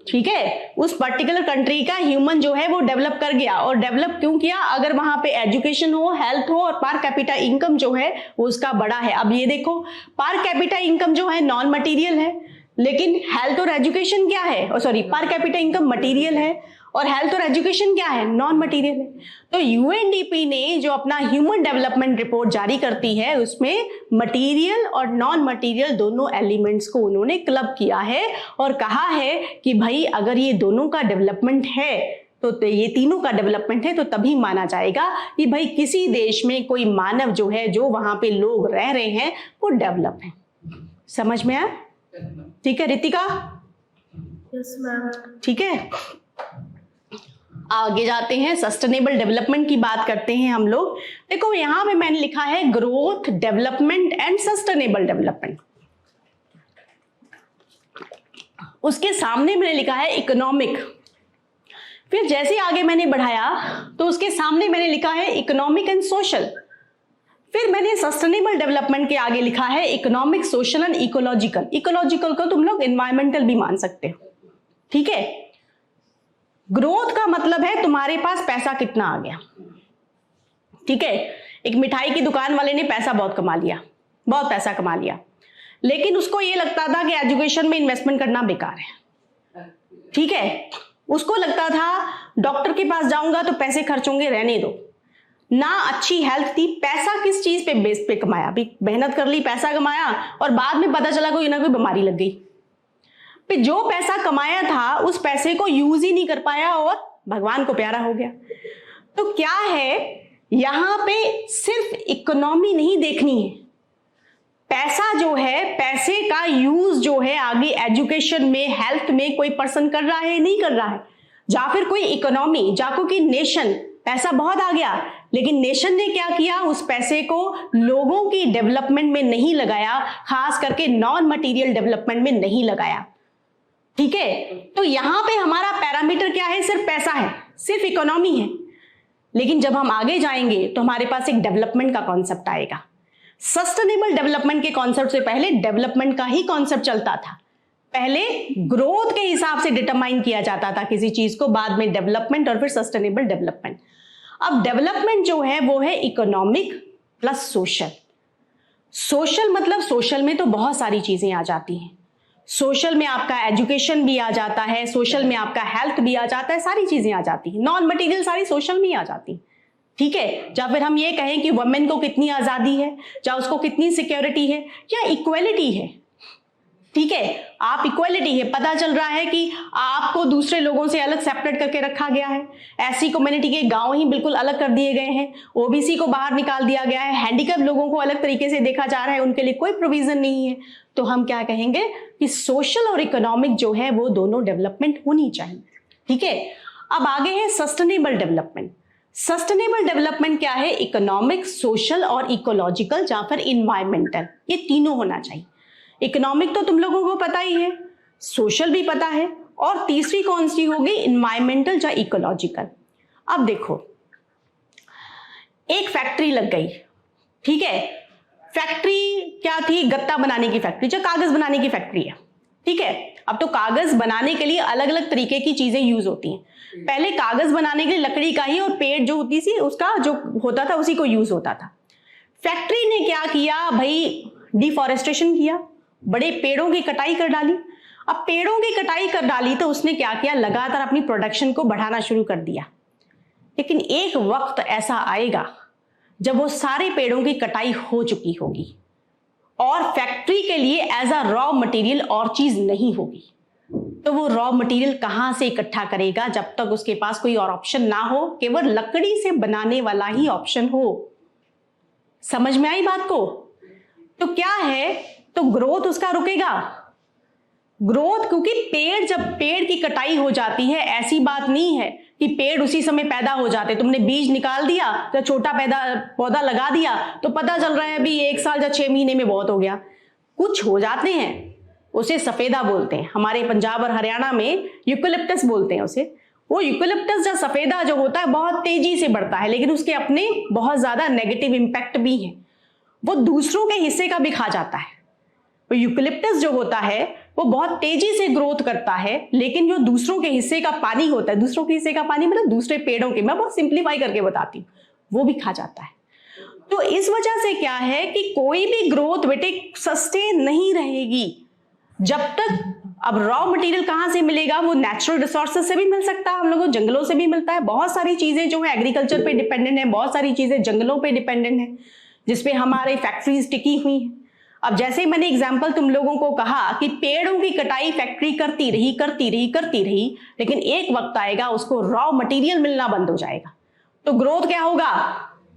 ठीक है, उस पर्टिकुलर कंट्री का ह्यूमन जो है वो डेवलप कर गया। और डेवलप क्यों किया, अगर वहां पे एजुकेशन हो, हेल्थ हो, और पर कैपिटा इनकम जो है वो उसका बड़ा है। अब ये देखो, पर कैपिटा इनकम जो है नॉन मटेरियल है, लेकिन हेल्थ और एजुकेशन क्या है, सॉरी, पर कैपिटा इनकम मटेरियल है और हेल्थ और एजुकेशन क्या है, नॉन मटेरियल है। तो यूएनडीपी ने जो अपना ह्यूमन डेवलपमेंट रिपोर्ट जारी करती है उसमें मटेरियल और नॉन मटेरियल दोनों एलिमेंट्स को उन्होंने क्लब किया है और कहा है कि भाई अगर ये दोनों का डेवलपमेंट है तो ये तीनों का डेवलपमेंट है तो तभी माना जाएगा कि भाई किसी देश में कोई मानव जो है, जो वहां पे लोग रह रहे हैं वो डेवलप है। समझ में आया? ठीक है रितिका? Yes ma'am. ठीक है, आगे जाते हैं, सस्टेनेबल डेवलपमेंट की बात करते हैं हम लोग। देखो यहां पे मैंने लिखा है growth, development and sustainable development. उसके सामने मैंने लिखा है इकोनॉमिक। फिर जैसे आगे मैंने बढ़ाया तो उसके सामने मैंने लिखा है इकोनॉमिक एंड सोशल। फिर मैंने सस्टेनेबल डेवलपमेंट के आगे लिखा है economic, social and ecological. Ecological को तुम लोग एनवायरमेंटल भी मान सकते हो, ठीक है। ग्रोथ का मतलब है तुम्हारे पास पैसा कितना आ गया, ठीक है, एक मिठाई की दुकान वाले ने पैसा बहुत कमा लिया, बहुत पैसा कमा लिया, लेकिन उसको ये लगता था कि एजुकेशन में इन्वेस्टमेंट करना बेकार है। ठीक है, उसको लगता था डॉक्टर के पास जाऊंगा तो पैसे खर्च होंगे, रहने दो ना। अच्छी हेल्थ थी, पैसा किस चीज पे बेस पे कमाया, अभी मेहनत कर ली, पैसा कमाया और बाद में पता चला कोई ना कोई बीमारी लग गई। फिर जो पैसा कमाया था उस पैसे को यूज ही नहीं कर पाया और भगवान को प्यारा हो गया। तो क्या है, यहां पे सिर्फ इकोनॉमी नहीं देखनी है, पैसा जो है, पैसे का यूज जो है आगे एजुकेशन में, हेल्थ में कोई पर्सन कर रहा है नहीं कर रहा है, या फिर कोई इकोनॉमी, जाको की नेशन, पैसा बहुत आ गया लेकिन नेशन ने क्या किया, उस पैसे को लोगों की डेवलपमेंट में नहीं लगाया, खास करके नॉन मटेरियल डेवलपमेंट में नहीं लगाया। ठीक है, तो यहां पे हमारा पैरामीटर क्या है, सिर्फ पैसा है, सिर्फ इकोनॉमी है। लेकिन जब हम आगे जाएंगे तो हमारे पास एक डेवलपमेंट का कॉन्सेप्ट आएगा। सस्टेनेबल डेवलपमेंट के कॉन्सेप्ट से पहले डेवलपमेंट का ही कॉन्सेप्ट चलता था। पहले ग्रोथ के हिसाब से डिटरमाइन किया जाता था किसी चीज को, बाद में डेवलपमेंट और फिर सस्टेनेबल डेवलपमेंट। अब डेवलपमेंट जो है वो है इकोनॉमिक प्लस सोशल। सोशल मतलब सोशल में तो बहुत सारी चीजें आ जाती हैं। सोशल में आपका एजुकेशन भी आ जाता है, सोशल में आपका हेल्थ भी आ जाता है, सारी चीजें आ जाती हैं। नॉन मटेरियल सारी सोशल में ही आ जाती हैं। ठीक है, या फिर हम ये कहें कि वुमेन को कितनी आजादी है, या उसको कितनी सिक्योरिटी है, या इक्वलिटी है। ठीक है, आप इक्वलिटी है, पता चल रहा है कि आपको दूसरे लोगों से अलग सेपरेट करके रखा गया है। ऐसी कम्युनिटी के गांव ही बिल्कुल अलग कर दिए गए हैं, ओबीसी को बाहर निकाल दिया गया है, हैंडीकैप लोगों को अलग तरीके से देखा जा रहा है, उनके लिए कोई प्रोविजन नहीं है। तो हम क्या कहेंगे कि सोशल और इकोनॉमिक जो है वो दोनों डेवलपमेंट होनी चाहिए। ठीक है, अब आगे है सस्टेनेबल डेवलपमेंट। सस्टेनेबल डेवलपमेंट क्या है, इकोनॉमिक, सोशल और इकोलॉजिकल या फिर इन्वायरमेंटल, ये तीनों होना चाहिए। इकोनॉमिक तो तुम लोगों को पता ही है, सोशल भी पता है, और तीसरी कौन सी होगी, इन्वायरमेंटल या इकोलॉजिकल। अब देखो, एक फैक्ट्री लग गई, ठीक है, फैक्ट्री क्या थी, गत्ता बनाने की फैक्ट्री, जो कागज बनाने की फैक्ट्री है। ठीक है, अब तो कागज बनाने के लिए अलग अलग तरीके की चीजें यूज होती हैं। पहले कागज बनाने के लिए लकड़ी का ही और पेड़ जो होती थी उसका जो होता था उसी को यूज होता था। फैक्ट्री ने क्या किया भाई, डिफॉरेस्टेशन किया, बड़े पेड़ों की कटाई कर डाली। अब पेड़ों की कटाई कर डाली तो उसने क्या किया, लगातार अपनी प्रोडक्शन को बढ़ाना शुरू कर दिया। लेकिन एक वक्त ऐसा आएगा जब वो सारे पेड़ों की कटाई हो चुकी होगी और फैक्ट्री के लिए एज अ रॉ मटेरियल और चीज नहीं होगी। तो वो रॉ मटेरियल कहां से इकट्ठा करेगा, जब तक उसके पास कोई और ऑप्शन ना हो, केवल लकड़ी से बनाने वाला ही ऑप्शन हो। समझ में आई बात को? तो क्या है, तो ग्रोथ उसका रुकेगा। ग्रोथ, क्योंकि पेड़, जब पेड़ की कटाई हो जाती है, ऐसी बात नहीं है कि पेड़ उसी समय पैदा हो जाते। तुमने बीज निकाल दिया तो छोटा पौधा लगा दिया तो पता चल रहा है अभी 1 साल या 6 महीने में बहुत हो गया। कुछ हो जाते हैं, उसे सफेदा बोलते हैं। हमारे पंजाब और हरियाणा में यूकेलिप्टस बोलते हैं उसे। वो यूकेलिप्टस या सफेदा जो होता है बहुत तेजी से बढ़ता है, लेकिन उसके अपने बहुत ज्यादा नेगेटिव इंपैक्ट भी हैं। वो दूसरों के हिस्से का भी खा जाता है। तो यूकेलिप्टस जो होता है वो बहुत तेजी से ग्रोथ करता है, लेकिन जो दूसरों के हिस्से का पानी होता है, दूसरों के हिस्से का पानी मतलब दूसरे पेड़ों के, मैं बहुत सिंप्लीफाई करके बताती हूँ, वो भी खा जाता है। तो इस वजह से क्या है कि कोई भी ग्रोथ बेटे सस्टेन नहीं रहेगी जब तक, अब रॉ मटेरियल कहां से मिलेगा, वो नेचुरल रिसोर्सेज से भी मिल सकता है, हम लोगों को जंगलों से भी मिलता है। बहुत सारी चीजें जो है एग्रीकल्चर पे डिपेंडेंट है, बहुत सारी चीजें जंगलों पे डिपेंडेंट है, जिसपे हमारी फैक्ट्रीज टिकी हुई हैं। अब जैसे मैंने एग्जाम्पल तुम लोगों को कहा कि पेड़ों की कटाई फैक्ट्री करती रही, लेकिन एक वक्त आएगा उसको रॉ मटेरियल मिलना बंद हो जाएगा, तो ग्रोथ क्या होगा,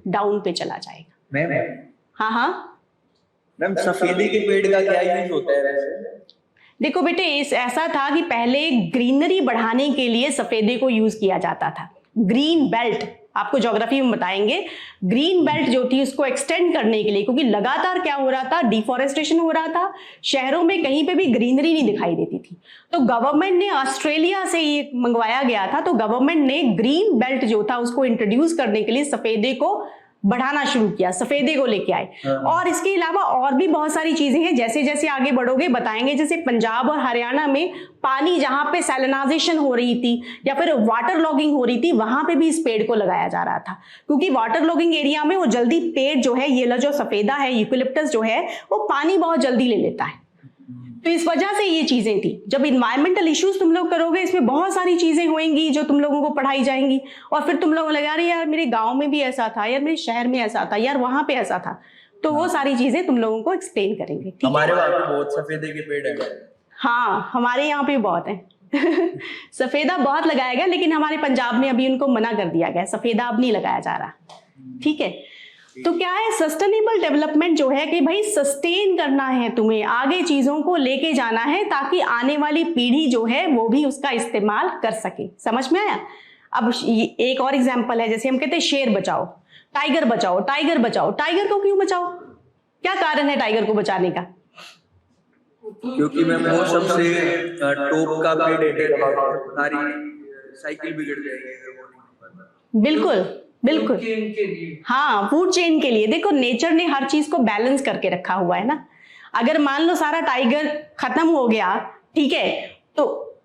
डाउन पे चला जाएगा। मैम, हाँ, मैम सफेदे के पेड़ का क्या यूज होता है वैसे? देखो बेटे, ऐसा था कि पहले ग्रीनरी बढ़ाने के लिए सफेदे को यूज किया जाता था। ग्रीन बेल्ट, आपको ज्योग्राफी में बताएंगे, ग्रीन बेल्ट जो थी उसको एक्सटेंड करने के लिए, क्योंकि लगातार क्या हो रहा था, डिफॉरेस्टेशन हो रहा था, शहरों में कहीं पे भी ग्रीनरी नहीं दिखाई देती थी। तो गवर्नमेंट ने, ऑस्ट्रेलिया से ये मंगवाया गया था, तो गवर्नमेंट ने ग्रीन बेल्ट जो था उसको इंट्रोड्यूस करने के लिए सफेदे को बढ़ाना शुरू किया, सफेदे को लेके आए। और इसके अलावा और भी बहुत सारी चीजें हैं, जैसे जैसे आगे बढ़ोगे बताएंगे। जैसे पंजाब और हरियाणा में पानी जहां पे सैलिनाइजेशन हो रही थी या फिर वाटर लॉगिंग हो रही थी, वहां पे भी इस पेड़ को लगाया जा रहा था, क्योंकि वाटर लॉगिंग एरिया में वो जल्दी पेड़ जो है, ये जो सफेदा है, यूकेलिप्टस जो है, वो पानी बहुत जल्दी ले लेता है। तो इस वजह से ये चीजें थी। जब इन्वायरमेंटल इश्यूज तुम लोग करोगे, इसमें बहुत सारी चीजें होंगी जो तुम लोगों को पढ़ाई जाएंगी, और फिर तुम लोगों को लगा रही यार मेरे गांव में भी ऐसा था, यार मेरे शहर में ऐसा था, यार वहां पे ऐसा था। तो वो सारी चीजें तुम लोगों को एक्सप्लेन करेंगे। ठीक है, हमारे वहाँ पे बहुत सफेदे के पेड़ है। हाँ, हमारे यहाँ पे बहुत है सफेदा बहुत लगाया गया, लेकिन हमारे पंजाब में अभी उनको मना कर दिया गया, सफेदा अब नहीं लगाया जा रहा। ठीक है, तो क्या है, सस्टेनेबल डेवलपमेंट जो है कि भाई सस्टेन करना है, तुम्हें आगे चीजों को लेके जाना है ताकि आने वाली पीढ़ी जो है वो भी उसका इस्तेमाल कर सके। समझ में आया? अब एक और एग्जांपल है, जैसे हम कहते हैं शेर बचाओ, टाइगर बचाओ, टाइगर बचाओ। टाइगर को क्यों बचाओ? क्या कारण है टाइगर को बचाने का? क्योंकि मैं वो सबसे टॉप का पेड़ है, सारी साइकिल बिगड़ जाएगी। बिल्कुल बिल्कुल, हाँ, फूड चेन के लिए। देखो नेचर ने हर चीज को बैलेंस करके रखा हुआ है ना। अगर मान लो सारा टाइगर खत्म हो गया, ठीक है, तो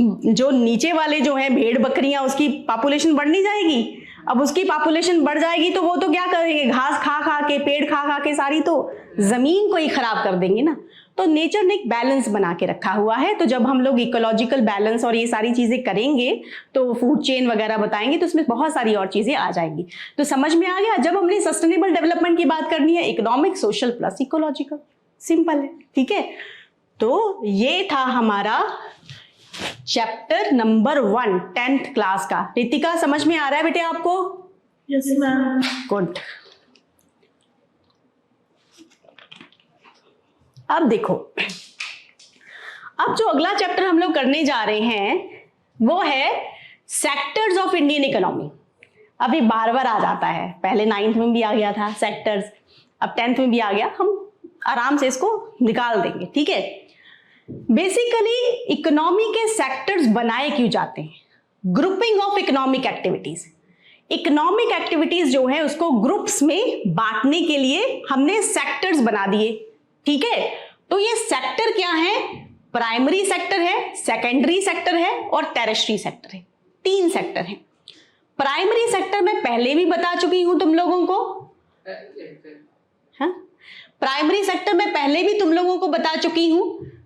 जो नीचे वाले जो है भेड़ बकरियां, उसकी पॉपुलेशन बढ़ नहीं जाएगी? अब उसकी पॉपुलेशन बढ़ जाएगी तो वो तो क्या करेंगे, घास खा खा के, पेड़ खा खा के सारी तो जमीन को ही खराब कर देंगे ना। तो नेचर ने एक बैलेंस बना के रखा हुआ है। तो जब हम लोग इकोलॉजिकल बैलेंस और ये सारी चीजें करेंगे, तो फूड चेन वगैरह बताएंगे, तो उसमें बहुत सारी और चीजें आ जाएंगी। तो समझ में आ गया? जब हमने सस्टेनेबल डेवलपमेंट की बात करनी है, economic, social plus ecological, simple है। ठीक है, तो ये था हमारा चैप्टर नंबर 1 10th क्लास का। रितिका, समझ में आ रहा है बेटे आपको? Yes, ma'am. गुड। अब देखो, अब जो अगला चैप्टर हम लोग करने जा रहे हैं वो है सेक्टर्स ऑफ इंडियन इकोनॉमी। अभी बार बार आ जाता है, पहले 9th में भी आ गया था सेक्टर्स, अब 10th में भी आ गया। हम आराम से इसको निकाल देंगे। ठीक है, बेसिकली इकोनॉमी के सेक्टर्स बनाए क्यों जाते हैं? Grouping of economic activities. Economic activities जो है उसको ग्रुप्स में बांटने के लिए हमने सेक्टर्स बना दिए। ठीक है, तो ये सेक्टर क्या है? प्राइमरी सेक्टर है, सेकेंडरी सेक्टर है और टेरिटरी सेक्टर है। 3 सेक्टर हैं। प्राइमरी सेक्टर मैं पहले भी बता चुकी हूं तुम लोगों को। हाँ, प्राइमरी सेक्टर मैं पहले भी तुम लोगों को बता चुकी हूं,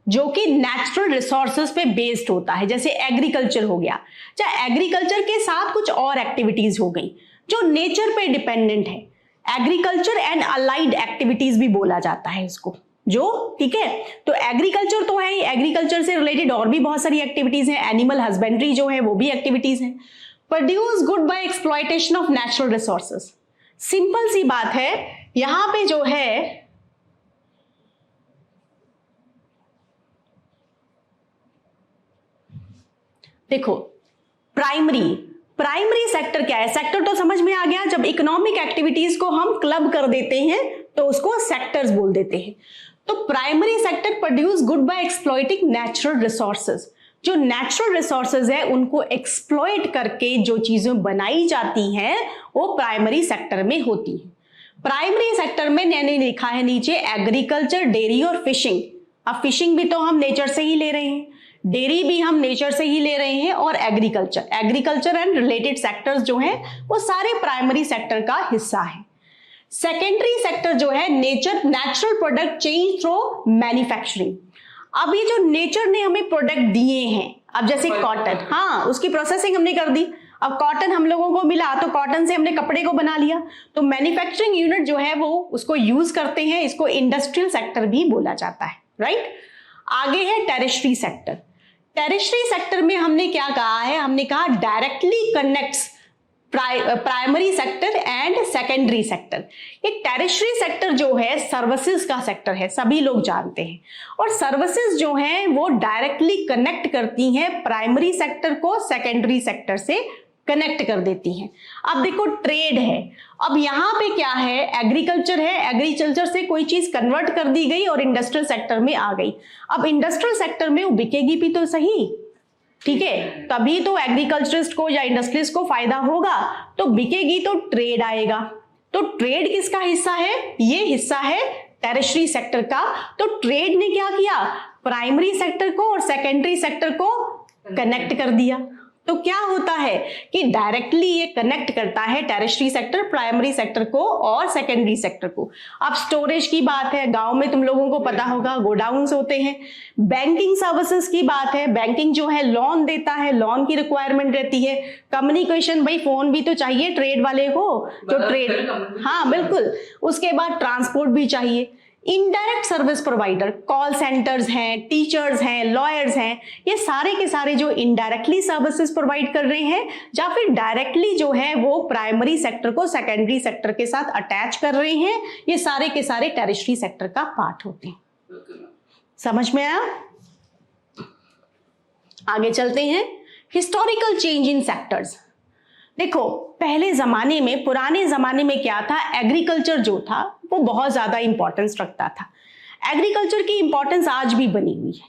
जो कि नेचुरल रिसोर्सेज पे बेस्ड होता है। जैसे एग्रीकल्चर हो गया, चाहे एग्रीकल्चर के साथ कुछ और एक्टिविटीज हो गई जो नेचर पे डिपेंडेंट है। एग्रीकल्चर एंड अलाइड एक्टिविटीज भी बोला जाता है इसको, जो ठीक है। तो एग्रीकल्चर तो है ही, एग्रीकल्चर से रिलेटेड और भी बहुत सारी एक्टिविटीज हैं। एनिमल हस्बेंड्री जो है वो भी एक्टिविटीज हैं। Produce good by exploitation of natural resources. Simple सी बात है, यहां पे जो है देखो, प्राइमरी सेक्टर क्या है? सेक्टर तो समझ में आ गया, जब इकोनॉमिक एक्टिविटीज को हम क्लब कर देते हैं तो उसको सेक्टर्स बोल देते हैं। तो primary sector produce good by exploiting natural resources. जो नेचुरल रिसोर्सेज है उनको एक्सप्लॉइट करके जो चीजें बनाई जाती हैं वो प्राइमरी सेक्टर में होती है। प्राइमरी सेक्टर में मैंने लिखा है नीचे एग्रीकल्चर, डेयरी और फिशिंग। अब फिशिंग भी तो हम नेचर से ही ले रहे हैं, डेयरी भी हम नेचर से ही ले रहे हैं, और एग्रीकल्चर एंड रिलेटेड सेक्टर्स जो हैं वो सारे प्राइमरी सेक्टर का हिस्सा है। सेकेंडरी सेक्टर जो है natural product change through manufacturing. अब ये जो नेचर ने हमें प्रोडक्ट दिए हैं, अब जैसे कॉटन, हाँ, उसकी प्रोसेसिंग हमने कर दी। अब कॉटन हम लोगों को मिला तो कॉटन से हमने कपड़े को बना लिया। तो मैन्युफैक्चरिंग यूनिट जो है वो उसको यूज करते हैं, इसको इंडस्ट्रियल सेक्टर भी बोला जाता है, राइट। आगे है टेरिटरी सेक्टर। टेरिटरी सेक्टर में हमने क्या कहा है? हमने कहा directly connects primary sector and secondary sector. एक टेरिटरी सेक्टर जो है सर्विसेज का सेक्टर है, सभी लोग जानते हैं, और सर्विसेज जो हैं वो डायरेक्टली कनेक्ट करती हैं प्राइमरी सेक्टर को सेकेंडरी सेक्टर से कनेक्ट कर देती हैं। अब देखो ट्रेड है, अब यहां पे क्या है? एग्रीकल्चर है, एग्रीकल्चर से कोई चीज कन्वर्ट कर दी गई और इंडस्ट्रियल सेक्टर में आ गई। अब इंडस्ट्रियल सेक्टर में वो बिकेगी भी तो सही, ठीक है, तभी तो एग्रीकल्चरिस्ट को या इंडस्ट्रियलिस्ट को फायदा होगा। तो बिकेगी तो ट्रेड आएगा, तो ट्रेड किसका हिस्सा है? ये हिस्सा है टेरिशरी सेक्टर का। तो ट्रेड ने क्या किया? प्राइमरी सेक्टर को और सेकेंडरी सेक्टर को कनेक्ट कर दिया। तो क्या होता है कि डायरेक्टली ये कनेक्ट करता है टेरिशरी सेक्टर, प्राइमरी सेक्टर को और सेकेंडरी सेक्टर को। अब स्टोरेज की बात है, गांव में तुम लोगों को पता होगा गोडाउन्स होते हैं। बैंकिंग सर्विसेज की बात है, बैंकिंग जो है लोन देता है, लोन की रिक्वायरमेंट रहती है। कम्युनिकेशन, भाई फोन भी तो चाहिए ट्रेड वाले को, जो ट्रेड, हाँ बिल्कुल। उसके बाद ट्रांसपोर्ट भी चाहिए। Indirect service provider, call centres हैं, टीचर्स हैं, लॉयर्स हैं, ये सारे के सारे जो इनडायरेक्टली सर्विसेज प्रोवाइड कर रहे हैं या फिर डायरेक्टली जो है वो प्राइमरी सेक्टर को सेकेंडरी सेक्टर के साथ अटैच कर रहे हैं, ये सारे के सारे टेरिशरी सेक्टर का पार्ट होते हैं। समझ में आया? आगे चलते हैं। Historical change in sectors. देखो पहले जमाने में, पुराने जमाने में क्या था, एग्रीकल्चर जो था वो बहुत ज्यादा इंपॉर्टेंस रखता था। एग्रीकल्चर की इंपॉर्टेंस आज भी बनी हुई है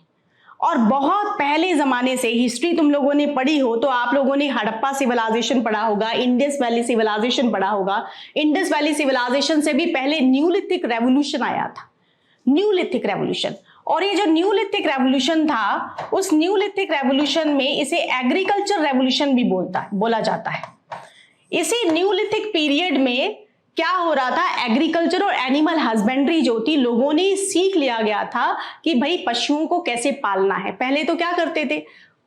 और बहुत पहले जमाने से, हिस्ट्री तुम लोगों ने पढ़ी हो तो आप लोगों ने हड़प्पा सिविलाइजेशन पढ़ा होगा, इंडस वैली सिविलाइजेशन पढ़ा होगा। इंडस वैली सिविलाइजेशन से भी पहले न्यूलिथिक रेवोल्यूशन आया था, न्यूलिथिक रेवोल्यूशन। और ये जो न्यूलिथिक रेवोल्यूशन था, उस न्यूलिथिक रेवोल्यूशन में इसे एग्रीकल्चर रेवोल्यूशन भी बोला जाता है। इसी न्यूलिथिक पीरियड में क्या हो रहा था, एग्रीकल्चर और एनिमल हस्बेंड्री जो थी, लोगों ने सीख लिया गया था कि भाई पशुओं को कैसे पालना है। पहले तो क्या करते थे,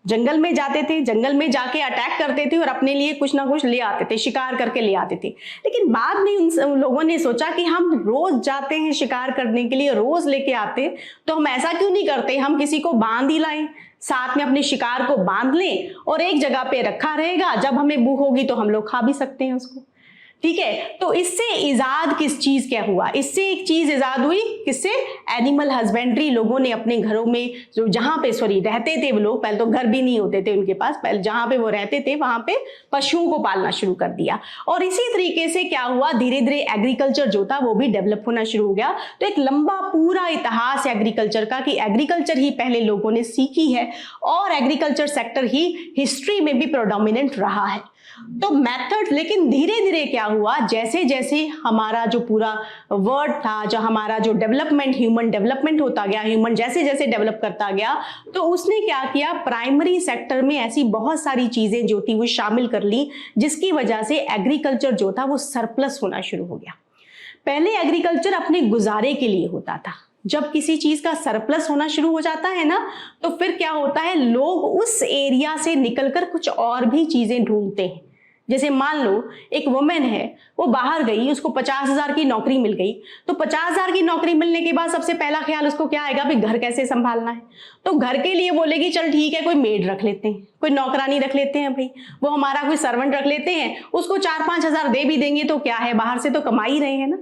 जंगल में जाते थे, जंगल में जाके अटैक करते थे और अपने लिए कुछ ना कुछ ले आते थे, शिकार करके ले आते थे। लेकिन बाद में उन लोगों ने सोचा कि हम रोज जाते हैं शिकार करने के लिए, रोज लेके आते, तो हम ऐसा क्यों नहीं करते, हम किसी को बांध ही लाएं, साथ में अपने शिकार को बांध लें और एक जगह पे रखा रहेगा, जब हमें भूख होगी तो हम लोग खा भी सकते हैं उसको। ठीक है, तो इससे इजाद किस चीज क्या हुआ, इससे एक चीज इजाद हुई, किससे? Animal husbandry. लोगों ने अपने घरों में जो जहां पे रहते थे वो लोग, पहले तो घर भी नहीं होते थे उनके पास, पहले जहां पे वो रहते थे वहां पे पशुओं को पालना शुरू कर दिया। और इसी तरीके से क्या हुआ, धीरे धीरे एग्रीकल्चर जो था वो भी डेवलप होना शुरू हो गया। तो एक लंबा पूरा इतिहास एग्रीकल्चर का, कि एग्रीकल्चर ही पहले लोगों ने सीखी है और एग्रीकल्चर सेक्टर ही हिस्ट्री में भी प्रोडोमिनेंट रहा है। तो मेथड, लेकिन धीरे धीरे क्या हुआ, जैसे जैसे हमारा जो पूरा वर्ड था, जो हमारा जो डेवलपमेंट, ह्यूमन डेवलपमेंट होता गया, ह्यूमन जैसे जैसे डेवलप करता गया, तो उसने क्या किया, प्राइमरी सेक्टर में ऐसी बहुत सारी चीजें जो थी वो शामिल कर ली, जिसकी वजह से एग्रीकल्चर जो था वो सरप्लस होना शुरू हो गया। पहले एग्रीकल्चर अपने गुजारे के लिए होता था, जब किसी चीज का सरप्लस होना शुरू हो जाता है ना, तो फिर क्या होता है, लोग उस एरिया से निकलकर कुछ और भी चीजें ढूंढते हैं। जैसे मान लो एक वुमेन है, वो बाहर गई, उसको 50,000 की नौकरी मिल गई, तो 50,000 की नौकरी मिलने के बाद सबसे पहला ख्याल उसको क्या आएगा, भाई घर कैसे संभालना है। तो घर के लिए बोलेगी चल ठीक है, कोई मेड रख लेते हैं, कोई नौकरानी रख लेते हैं, भाई वो हमारा कोई सर्वेंट रख लेते हैं, उसको 4-5 हजार दे भी देंगे तो क्या है, बाहर से तो कमा ही रहे हैं ना।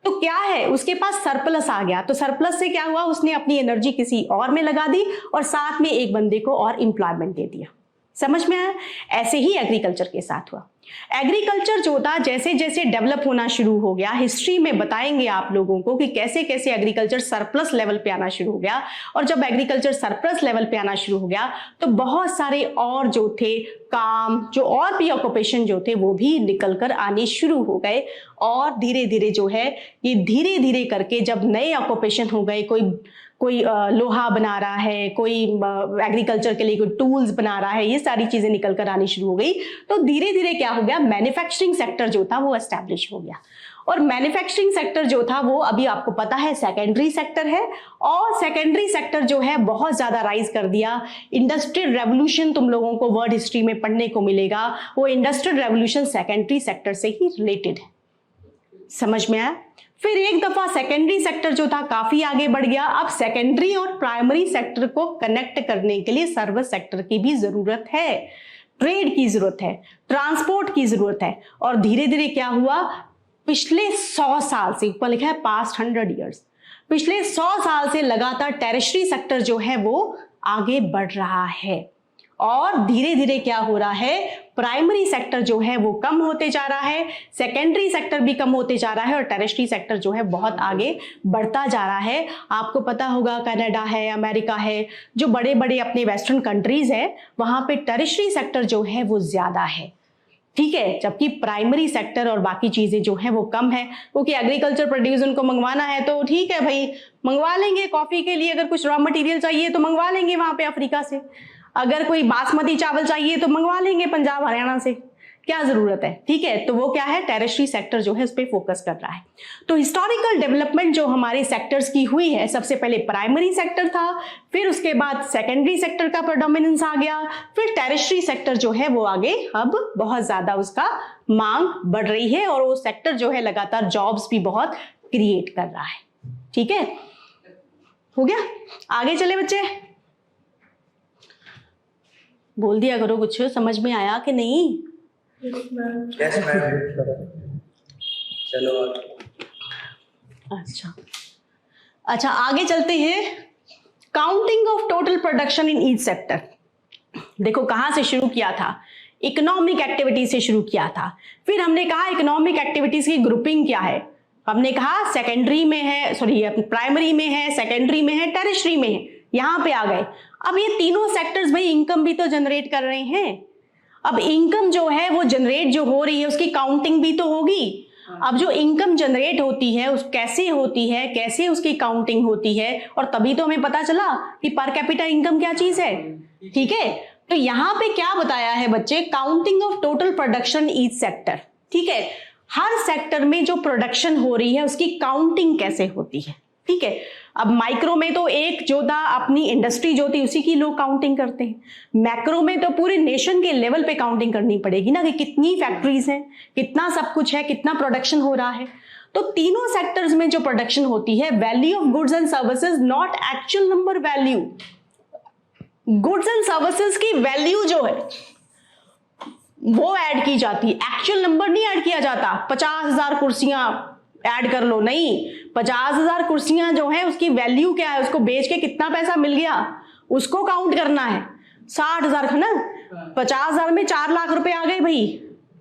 तो क्या है, उसके पास सरप्लस आ गया। तो सरप्लस से क्या हुआ, उसने अपनी एनर्जी किसी और में लगा दी और साथ में एक बंदे को और एम्प्लॉयमेंट दे दिया। समझ में आया? ऐसे ही एग्रीकल्चर के साथ हुआ। एग्रीकल्चर जो था जैसे जैसे डेवलप होना शुरू हो गया, हिस्ट्री में बताएंगे आप लोगों को कि कैसे कैसे एग्रीकल्चर सरप्लस लेवल पे आना शुरू हो गया। और जब एग्रीकल्चर सरप्लस लेवल पे आना शुरू हो गया तो बहुत सारे और जो थे काम, जो और भी ऑक्यूपेशन जो थे वो भी निकल कर आने शुरू हो गए। और धीरे धीरे जो है ये धीरे धीरे करके जब नए ऑक्यूपेशन हो गए, कोई लोहा बना रहा है, कोई एग्रीकल्चर के लिए कोई टूल्स बना रहा है, ये सारी चीजें निकल कर आनी शुरू हो गई। तो धीरे धीरे क्या हो गया, मैन्युफैक्चरिंग सेक्टर जो था वो एस्टैब्लिश हो गया। और मैन्युफैक्चरिंग सेक्टर जो था वो अभी आपको पता है सेकेंडरी सेक्टर है, और सेकेंडरी सेक्टर जो है बहुत ज्यादा राइज कर दिया। इंडस्ट्रियल रेवोल्यूशन तुम लोगों को वर्ल्ड हिस्ट्री में पढ़ने को मिलेगा, वो इंडस्ट्रियल रेवोल्यूशन सेकेंडरी सेक्टर से ही रिलेटेड है। समझ में आया? फिर एक दफा सेकेंडरी सेक्टर जो था काफी आगे बढ़ गया। अब सेकेंडरी और प्राइमरी सेक्टर को कनेक्ट करने के लिए सर्विस सेक्टर की भी जरूरत है, ट्रेड की जरूरत है, ट्रांसपोर्ट की जरूरत है। और धीरे धीरे क्या हुआ, पिछले 100 साल से, ऊपर लिखा है पास्ट 100 ईयर्स, पिछले 100 साल से लगातार टेरिशरी सेक्टर जो है वो आगे बढ़ रहा है। और धीरे धीरे क्या हो रहा है, प्राइमरी सेक्टर जो है वो कम होते जा रहा है, सेकेंडरी सेक्टर भी कम होते जा रहा है, और टेरिशरी सेक्टर जो है बहुत आगे बढ़ता जा रहा है। आपको पता होगा कनाडा है, अमेरिका है, जो बड़े बड़े अपने वेस्टर्न कंट्रीज है, वहां पे टेरिशरी सेक्टर जो है वो ज्यादा है। ठीक है, जबकि प्राइमरी सेक्टर और बाकी चीजें जो है वो कम है, क्योंकि एग्रीकल्चर प्रोड्यूस उनको मंगवाना है तो ठीक है भाई, मंगवा लेंगे। कॉफी के लिए अगर कुछ रॉ मटेरियल चाहिए तो मंगवा लेंगे वहां पे अफ्रीका से, अगर कोई बासमती चावल चाहिए तो मंगवा लेंगे पंजाब हरियाणा से, क्या जरूरत है। ठीक है, तो वो क्या है, टेरिटरी सेक्टर जो है उस पर फोकस कर रहा है। तो हिस्टोरिकल डेवलपमेंट जो हमारे सेक्टर्स की हुई है, सबसे पहले प्राइमरी सेक्टर था, फिर उसके बाद सेकेंडरी सेक्टर का प्रेडोमिनेंस आ गया, फिर टेरिटरी सेक्टर जो है वो आगे अब बहुत ज्यादा उसका मांग बढ़ रही है और वो सेक्टर जो है लगातार जॉब्स भी बहुत क्रिएट कर रहा है। ठीक है, हो गया, आगे चले बच्चे, बोल दिया करो कुछ समझ में आया कि नहीं। Yes, ma'am. Yes ma'am. चलो अच्छा आगे चलते हैं। Counting of total production in each sector. देखो कहां से शुरू किया था, इकोनॉमिक एक्टिविटी से शुरू किया था, फिर हमने कहा इकोनॉमिक एक्टिविटीज की ग्रुपिंग क्या है, हमने कहा सेकेंडरी में है, सॉरी प्राइमरी में है, सेकेंडरी में है, टेरिटरी में है, यहां पे आ गए। अब ये तीनों सेक्टर्स भाई इनकम भी तो जनरेट कर रहे हैं। अब इनकम जो है वो जनरेट जो हो रही है उसकी काउंटिंग भी तो होगी। अब जो इनकम जनरेट होती है उस कैसे होती है, कैसे उसकी काउंटिंग होती है, और तभी तो हमें पता चला कि पर कैपिटा इनकम क्या चीज है। ठीक है, तो यहां पे क्या बताया है बच्चे, counting of total production each sector. ठीक है, हर सेक्टर में जो प्रोडक्शन हो रही है उसकी काउंटिंग कैसे होती है। ठीक है, अब माइक्रो में तो एक जो था अपनी इंडस्ट्री जो थी उसी की लोग काउंटिंग करते हैं, मैक्रो में तो पूरे नेशन के लेवल पे काउंटिंग करनी पड़ेगी ना कि कितनी फैक्ट्रीज हैं, कितना सब कुछ है, कितना प्रोडक्शन हो रहा है। तो तीनों सेक्टर्स में जो प्रोडक्शन होती है, value of goods and services, not actual number value, goods and services की वैल्यू जो है वो ऐड की जाती है, एक्चुअल नंबर नहीं ऐड किया जाता। 50,000 कुर्सियां ऐड कर लो, नहीं, 50,000 कुर्सियां जो है उसकी वैल्यू क्या है, उसको बेच के कितना पैसा मिल गया उसको काउंट करना है। 60,000 है ना, 50,000 में 4 लाख रुपए आ गए भाई।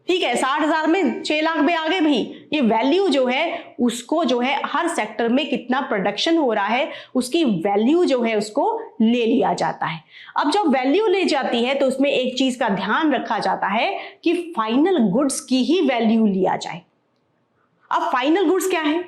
ठीक है, 60,000 में 6 लाख रुपए आ गए भाई। ये वैल्यू जो है उसको जो है हर सेक्टर में कितना प्रोडक्शन हो रहा है उसकी वैल्यू जो है उसको ले लिया जाता है। अब जब वैल्यू ले जाती है तो उसमें एक चीज का ध्यान रखा जाता है कि फाइनल गुड्स की ही वैल्यू लिया जाए। अब फाइनल गुड्स क्या है,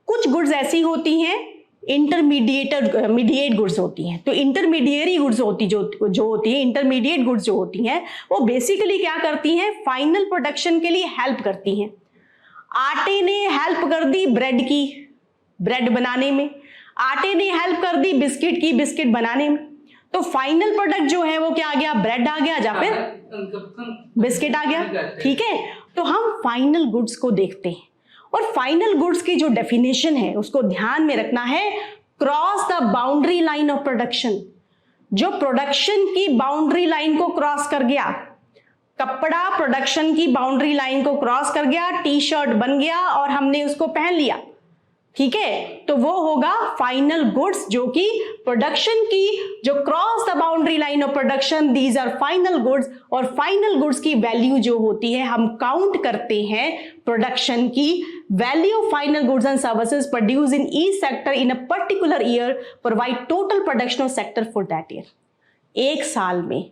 कुछ गुड्स ऐसी होती हैं मीडिएट गुड्स होती हैं, तो इंटरमीडिएरी गुड्स होती जो होती है, इंटरमीडिएट गुड्स जो होती हैं वो बेसिकली क्या करती हैं, फाइनल प्रोडक्शन के लिए हेल्प करती हैं। आटे ने हेल्प कर दी ब्रेड की, ब्रेड बनाने में, आटे ने हेल्प कर दी बिस्किट की, बिस्किट बनाने में, तो फाइनल प्रोडक्ट जो है वो क्या आ गया, ब्रेड आ गया या फिर बिस्किट आ गया। ठीक है, तो हम फाइनल गुड्स को देखते हैं और फाइनल गुड्स की जो डेफिनेशन है उसको ध्यान में रखना है, cross the boundary line of production. जो प्रोडक्शन की बाउंड्री लाइन को क्रॉस कर गया, कपड़ा प्रोडक्शन की बाउंड्री लाइन को क्रॉस कर गया, टी शर्ट बन गया और हमने उसको पहन लिया, ठीक है, तो वो होगा फाइनल गुड्स, जो कि प्रोडक्शन की जो cross the boundary line of production, these are final goods. और फाइनल गुड्स की वैल्यू जो होती है हम काउंट करते हैं प्रोडक्शन की value of final goods and services produce in each sector in a particular year provide total production of sector for that year. एक साल में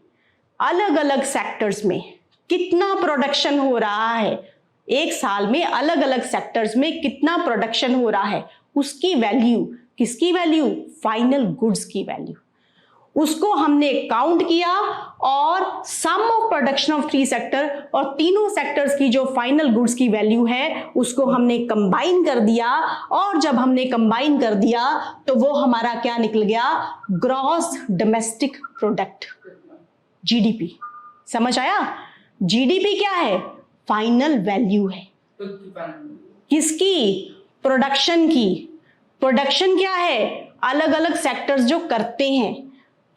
अलग अलग सेक्टर्स में कितना प्रोडक्शन हो रहा है, एक साल में अलग अलग सेक्टर्स में कितना प्रोडक्शन हो रहा है, उसकी वैल्यू, किसकी वैल्यू, फाइनल गुड्स की वैल्यू, उसको हमने काउंट किया और सम ऑफ प्रोडक्शन ऑफ 3 सेक्टर और तीनों सेक्टर्स की जो फाइनल गुड्स की वैल्यू है उसको हमने कंबाइन कर दिया। और जब हमने कंबाइन कर दिया तो वो हमारा क्या निकल गया, ग्रॉस डोमेस्टिक प्रोडक्ट, जीडीपी। समझ आया, जीडीपी क्या है, फाइनल वैल्यू है किसकी, प्रोडक्शन की। प्रोडक्शन क्या है, अलग अलग सेक्टर्स जो करते हैं,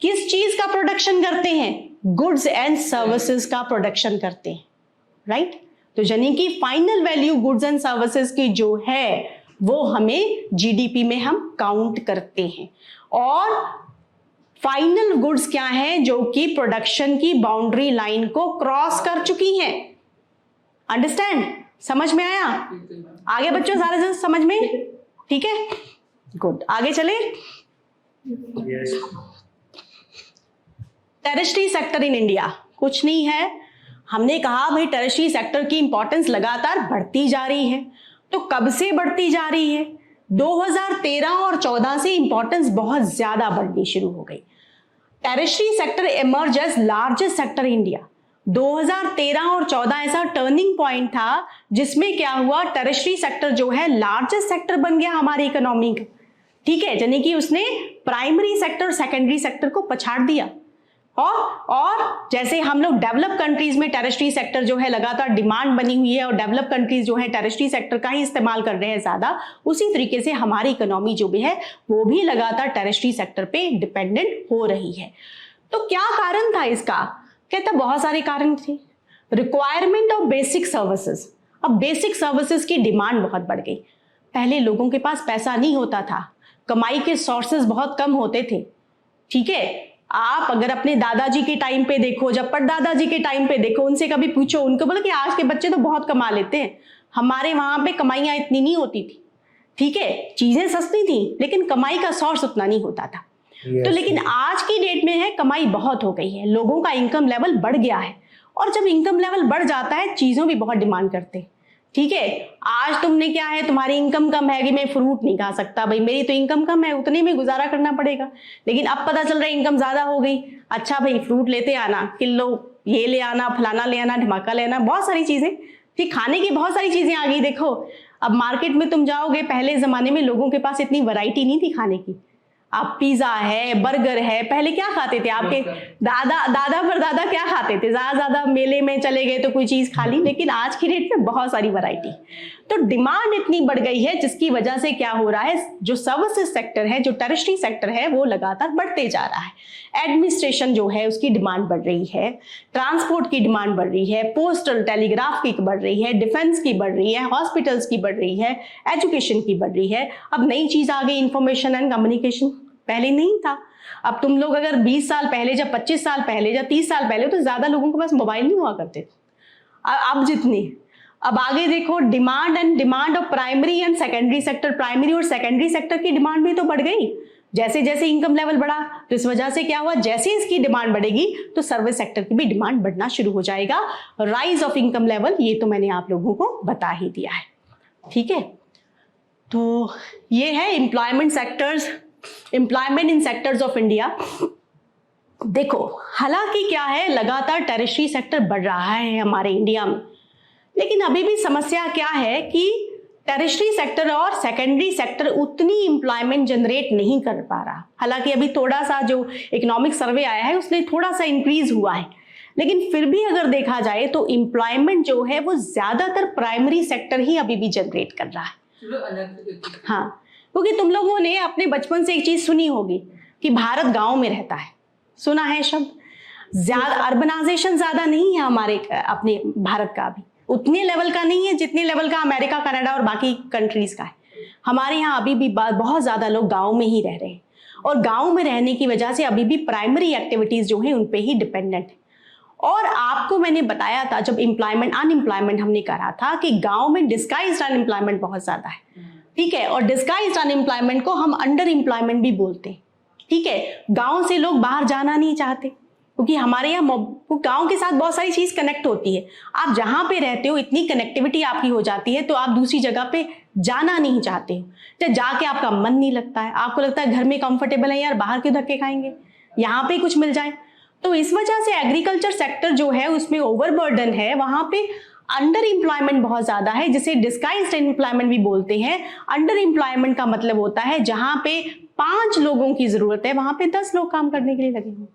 किस चीज का प्रोडक्शन करते हैं, गुड्स एंड सर्विसेज का प्रोडक्शन करते हैं, राइट। तो यानी कि final value goods and services की जो है वो हमें जीडीपी में हम काउंट करते हैं। और फाइनल गुड्स क्या है, जो कि प्रोडक्शन की बाउंड्री लाइन को क्रॉस कर चुकी हैं। अंडरस्टैंड, समझ में आया, आगे बच्चों सारे समझ में, ठीक है, गुड, आगे चले। टेरिटरी सेक्टर इन इंडिया कुछ नहीं है, हमने कहा भाई टेरिटरी सेक्टर की इंपॉर्टेंस लगातार बढ़ती जा रही है। तो कब से बढ़ती जा रही है? 2013 और 14 से इंपॉर्टेंस बहुत ज्यादा बढ़नी शुरू हो गई। Territory sector emerge as largest sector India. 2013 और 14 ऐसा टर्निंग पॉइंट था जिसमें क्या हुआ, टेरिटरी सेक्टर जो है लार्जेस्ट सेक्टर बन गया हमारी इकोनॉमी का। ठीक है, यानी कि उसने प्राइमरी सेक्टर सेकेंडरी सेक्टर को पछाड़ दिया। और जैसे हम लोग डेवलप कंट्रीज में टेरिटरी सेक्टर जो है लगातार डिमांड बनी हुई है और डेवलप कंट्रीज जो है टेरिटरी सेक्टर का ही इस्तेमाल कर रहे हैं ज्यादा, उसी तरीके से हमारी इकोनॉमी जो भी है वो भी लगातार टेरिटरी सेक्टर पे डिपेंडेंट हो रही है। तो क्या कारण था इसका? कहता बहुत सारे कारण थे। Requirement of basic services. अब बेसिक सर्विसेज की डिमांड बहुत बढ़ गई। पहले लोगों के पास पैसा नहीं होता था, कमाई के सोर्सेज बहुत कम होते थे। ठीक है, आप अगर अपने दादाजी के टाइम पे देखो, जब परदादाजी के टाइम पे देखो, उनसे कभी पूछो, उनको बोले कि आज के बच्चे तो बहुत कमा लेते हैं, हमारे वहां पे कमाइयां इतनी नहीं होती थी। ठीक है, चीजें सस्ती थी लेकिन कमाई का सोर्स उतना नहीं होता था। तो लेकिन आज की डेट में है कमाई बहुत हो गई है, लोगों का इनकम लेवल बढ़ गया है। और जब इनकम लेवल बढ़ जाता है चीजों भी बहुत डिमांड करते हैं। ठीक है, आज तुमने क्या है, तुम्हारी इनकम कम है कि मैं फ्रूट नहीं खा सकता, भाई मेरी तो इनकम कम है, उतने में गुजारा करना पड़ेगा। लेकिन अब पता चल रहा है इनकम ज्यादा हो गई, अच्छा भाई फ्रूट लेते आना, किलो ये ले आना, फलाना ले आना, धमाका ले आना, बहुत सारी चीजें। ठीक, खाने की बहुत सारी चीजें आ गई। देखो अब मार्केट में तुम जाओगे, पहले जमाने में लोगों के पास इतनी वैरायटी नहीं थी खाने की। आप पिज्जा है, बर्गर है, पहले क्या खाते थे आपके दादा परदादा क्या खाते थे? ज्यादा मेले में चले गए तो कोई चीज खा ली, लेकिन आज की डेट में बहुत सारी वैरायटी। तो डिमांड इतनी बढ़ गई है जिसकी वजह से क्या हो रहा है, जो सर्विसेज सेक्टर है, जो टेरिटरी सेक्टर है, वो लगातार बढ़ते जा रहा है। एडमिनिस्ट्रेशन जो है उसकी डिमांड बढ़ रही है, ट्रांसपोर्ट की डिमांड बढ़ रही है, पोस्टल टेलीग्राफ की बढ़ रही है, डिफेंस की बढ़ रही है, हॉस्पिटल्स की बढ़ रही है, एजुकेशन की बढ़ रही है। अब नई चीज आ गई इंफॉर्मेशन एंड कम्युनिकेशन, पहले नहीं था। अब तुम लोग अगर 20 साल पहले, जब 25 साल पहले, जब 30 साल पहले, तो ज्यादा लोगों के पास मोबाइल नहीं हुआ करते थे। अब जितने, अब आगे देखो demand of primary and secondary sector, primary और सेकेंडरी सेक्टर की डिमांड भी तो बढ़ गई जैसे जैसे इनकम लेवल बढ़ा। तो इस वजह से क्या हुआ, जैसे इसकी डिमांड बढ़ेगी तो सर्विस सेक्टर की भी डिमांड बढ़ना शुरू हो जाएगा। राइज ऑफ इनकम लेवल, ये तो मैंने आप लोगों को बता ही दिया है। ठीक है, तो ये है employment sectors, employment in sectors of India. देखो हालांकि क्या है, लगातार टेरिटरी सेक्टर बढ़ रहा है हमारे इंडिया में, लेकिन अभी भी समस्या क्या है कि टेरिटरी सेक्टर और सेकेंडरी सेक्टर उतनी एम्प्लॉयमेंट जनरेट नहीं कर पा रहा। हालांकि अभी थोड़ा सा जो इकोनॉमिक सर्वे आया है उसने थोड़ा सा इंक्रीज हुआ है, लेकिन फिर भी अगर देखा जाए तो एम्प्लॉयमेंट जो है वो ज्यादातर प्राइमरी सेक्टर ही अभी भी जनरेट कर रहा है। हाँ, क्योंकि तुम लोगों ने अपने बचपन से एक चीज सुनी होगी कि भारत गांव में रहता है, सुना है शब्द। ज्यादा अर्बनाइजेशन ज्यादा नहीं है हमारे अपने भारत का, अभी उतने लेवल का नहीं है जितने लेवल का अमेरिका, कनाडा और बाकी कंट्रीज का है। हमारे यहाँ अभी भी बहुत ज्यादा लोग गांव में ही रह रहे हैं, और गांव में रहने की वजह से अभी भी प्राइमरी एक्टिविटीज जो है उन पे ही डिपेंडेंट है। और आपको मैंने बताया था जब अनएम्प्लॉयमेंट हमने करा था कि गांव में डिस्गाइज्ड अनएम्प्लॉयमेंट बहुत ज्यादा है। ठीक है, और डिस्गाइज्ड अनएम्प्लॉयमेंट को हम अंडर एम्प्लॉयमेंट भी बोलते हैं। ठीक है, गांव से लोग बाहर जाना नहीं चाहते क्योंकि हमारे यहाँ गांव के साथ बहुत सारी चीज कनेक्ट होती है। आप जहां पे रहते हो इतनी कनेक्टिविटी आपकी हो जाती है तो आप दूसरी जगह पे जाना नहीं चाहते हो, तो जाके आपका मन नहीं लगता है, आपको लगता है घर में कंफर्टेबल है यार, बाहर क्यों धक्के खाएंगे, यहाँ पे कुछ मिल जाए। तो इस वजह से एग्रीकल्चर सेक्टर जो है उसमें ओवरबर्डन है, वहां पे अंडर एम्प्लॉयमेंट बहुत ज्यादा है, जिसे डिस्गाइज्ड एम्प्लॉयमेंट भी बोलते हैं। अंडर एम्प्लॉयमेंट का मतलब होता है जहां पे 5 लोगों की जरूरत है वहां पे 10 लोग काम करने के लिए लगे हुए।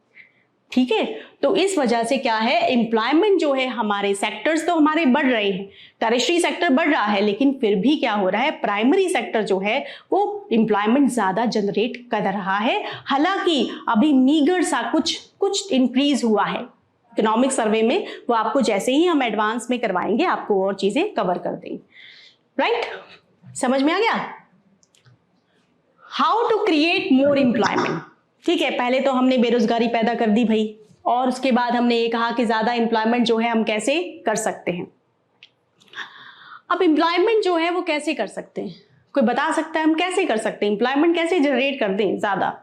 ठीक है, तो इस वजह से क्या है, एम्प्लॉयमेंट जो है हमारे सेक्टर्स तो हमारे बढ़ रहे हैं, टेरिटरी सेक्टर बढ़ रहा है, लेकिन फिर भी क्या हो रहा है, प्राइमरी सेक्टर जो है वो एम्प्लॉयमेंट ज्यादा जनरेट कर रहा है। हालांकि अभी मीगर सा कुछ इंक्रीज हुआ है इकोनॉमिक सर्वे में, वो आपको जैसे ही हम एडवांस में करवाएंगे आपको और चीजें कवर कर देंगे। राइट, समझ में आ गया? How to create more employment. ठीक है, पहले तो हमने बेरोजगारी पैदा कर दी भाई, और उसके बाद हमने ये कहा कि ज्यादा एम्प्लॉयमेंट जो है हम कैसे कर सकते हैं। अब एम्प्लॉयमेंट जो है वो कैसे कर सकते हैं, कोई बता सकता है हम कैसे कर सकते हैं, एम्प्लॉयमेंट कैसे जनरेट कर दें ज्यादा?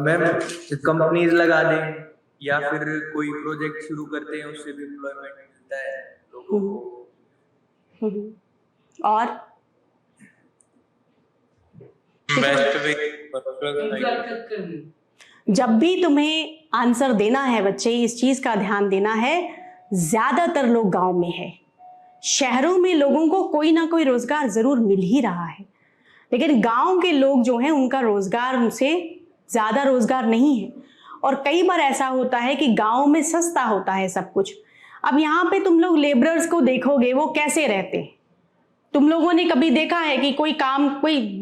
मैम कंपनीज लगा दें या फिर कोई प्रोजेक्ट शुरू करते हैं उससे भी एम्प्लॉयमेंट मिलता है लोगों को। और जब भी तुम्हें आंसर देना है बच्चे, इस चीज का ध्यान देना है, ज्यादातर लोग गांव में है। शहरों में लोगों को कोई ना कोई रोजगार जरूर मिल ही रहा है, लेकिन गांव के लोग जो हैं उनका रोजगार से ज्यादा रोजगार नहीं है। और कई बार ऐसा होता है कि गांव में सस्ता होता है सब कुछ। अब यहाँ पे तुम लोग लेबरर्स को देखोगे वो कैसे रहते हैं। तुम लोगों ने कभी देखा है कि कोई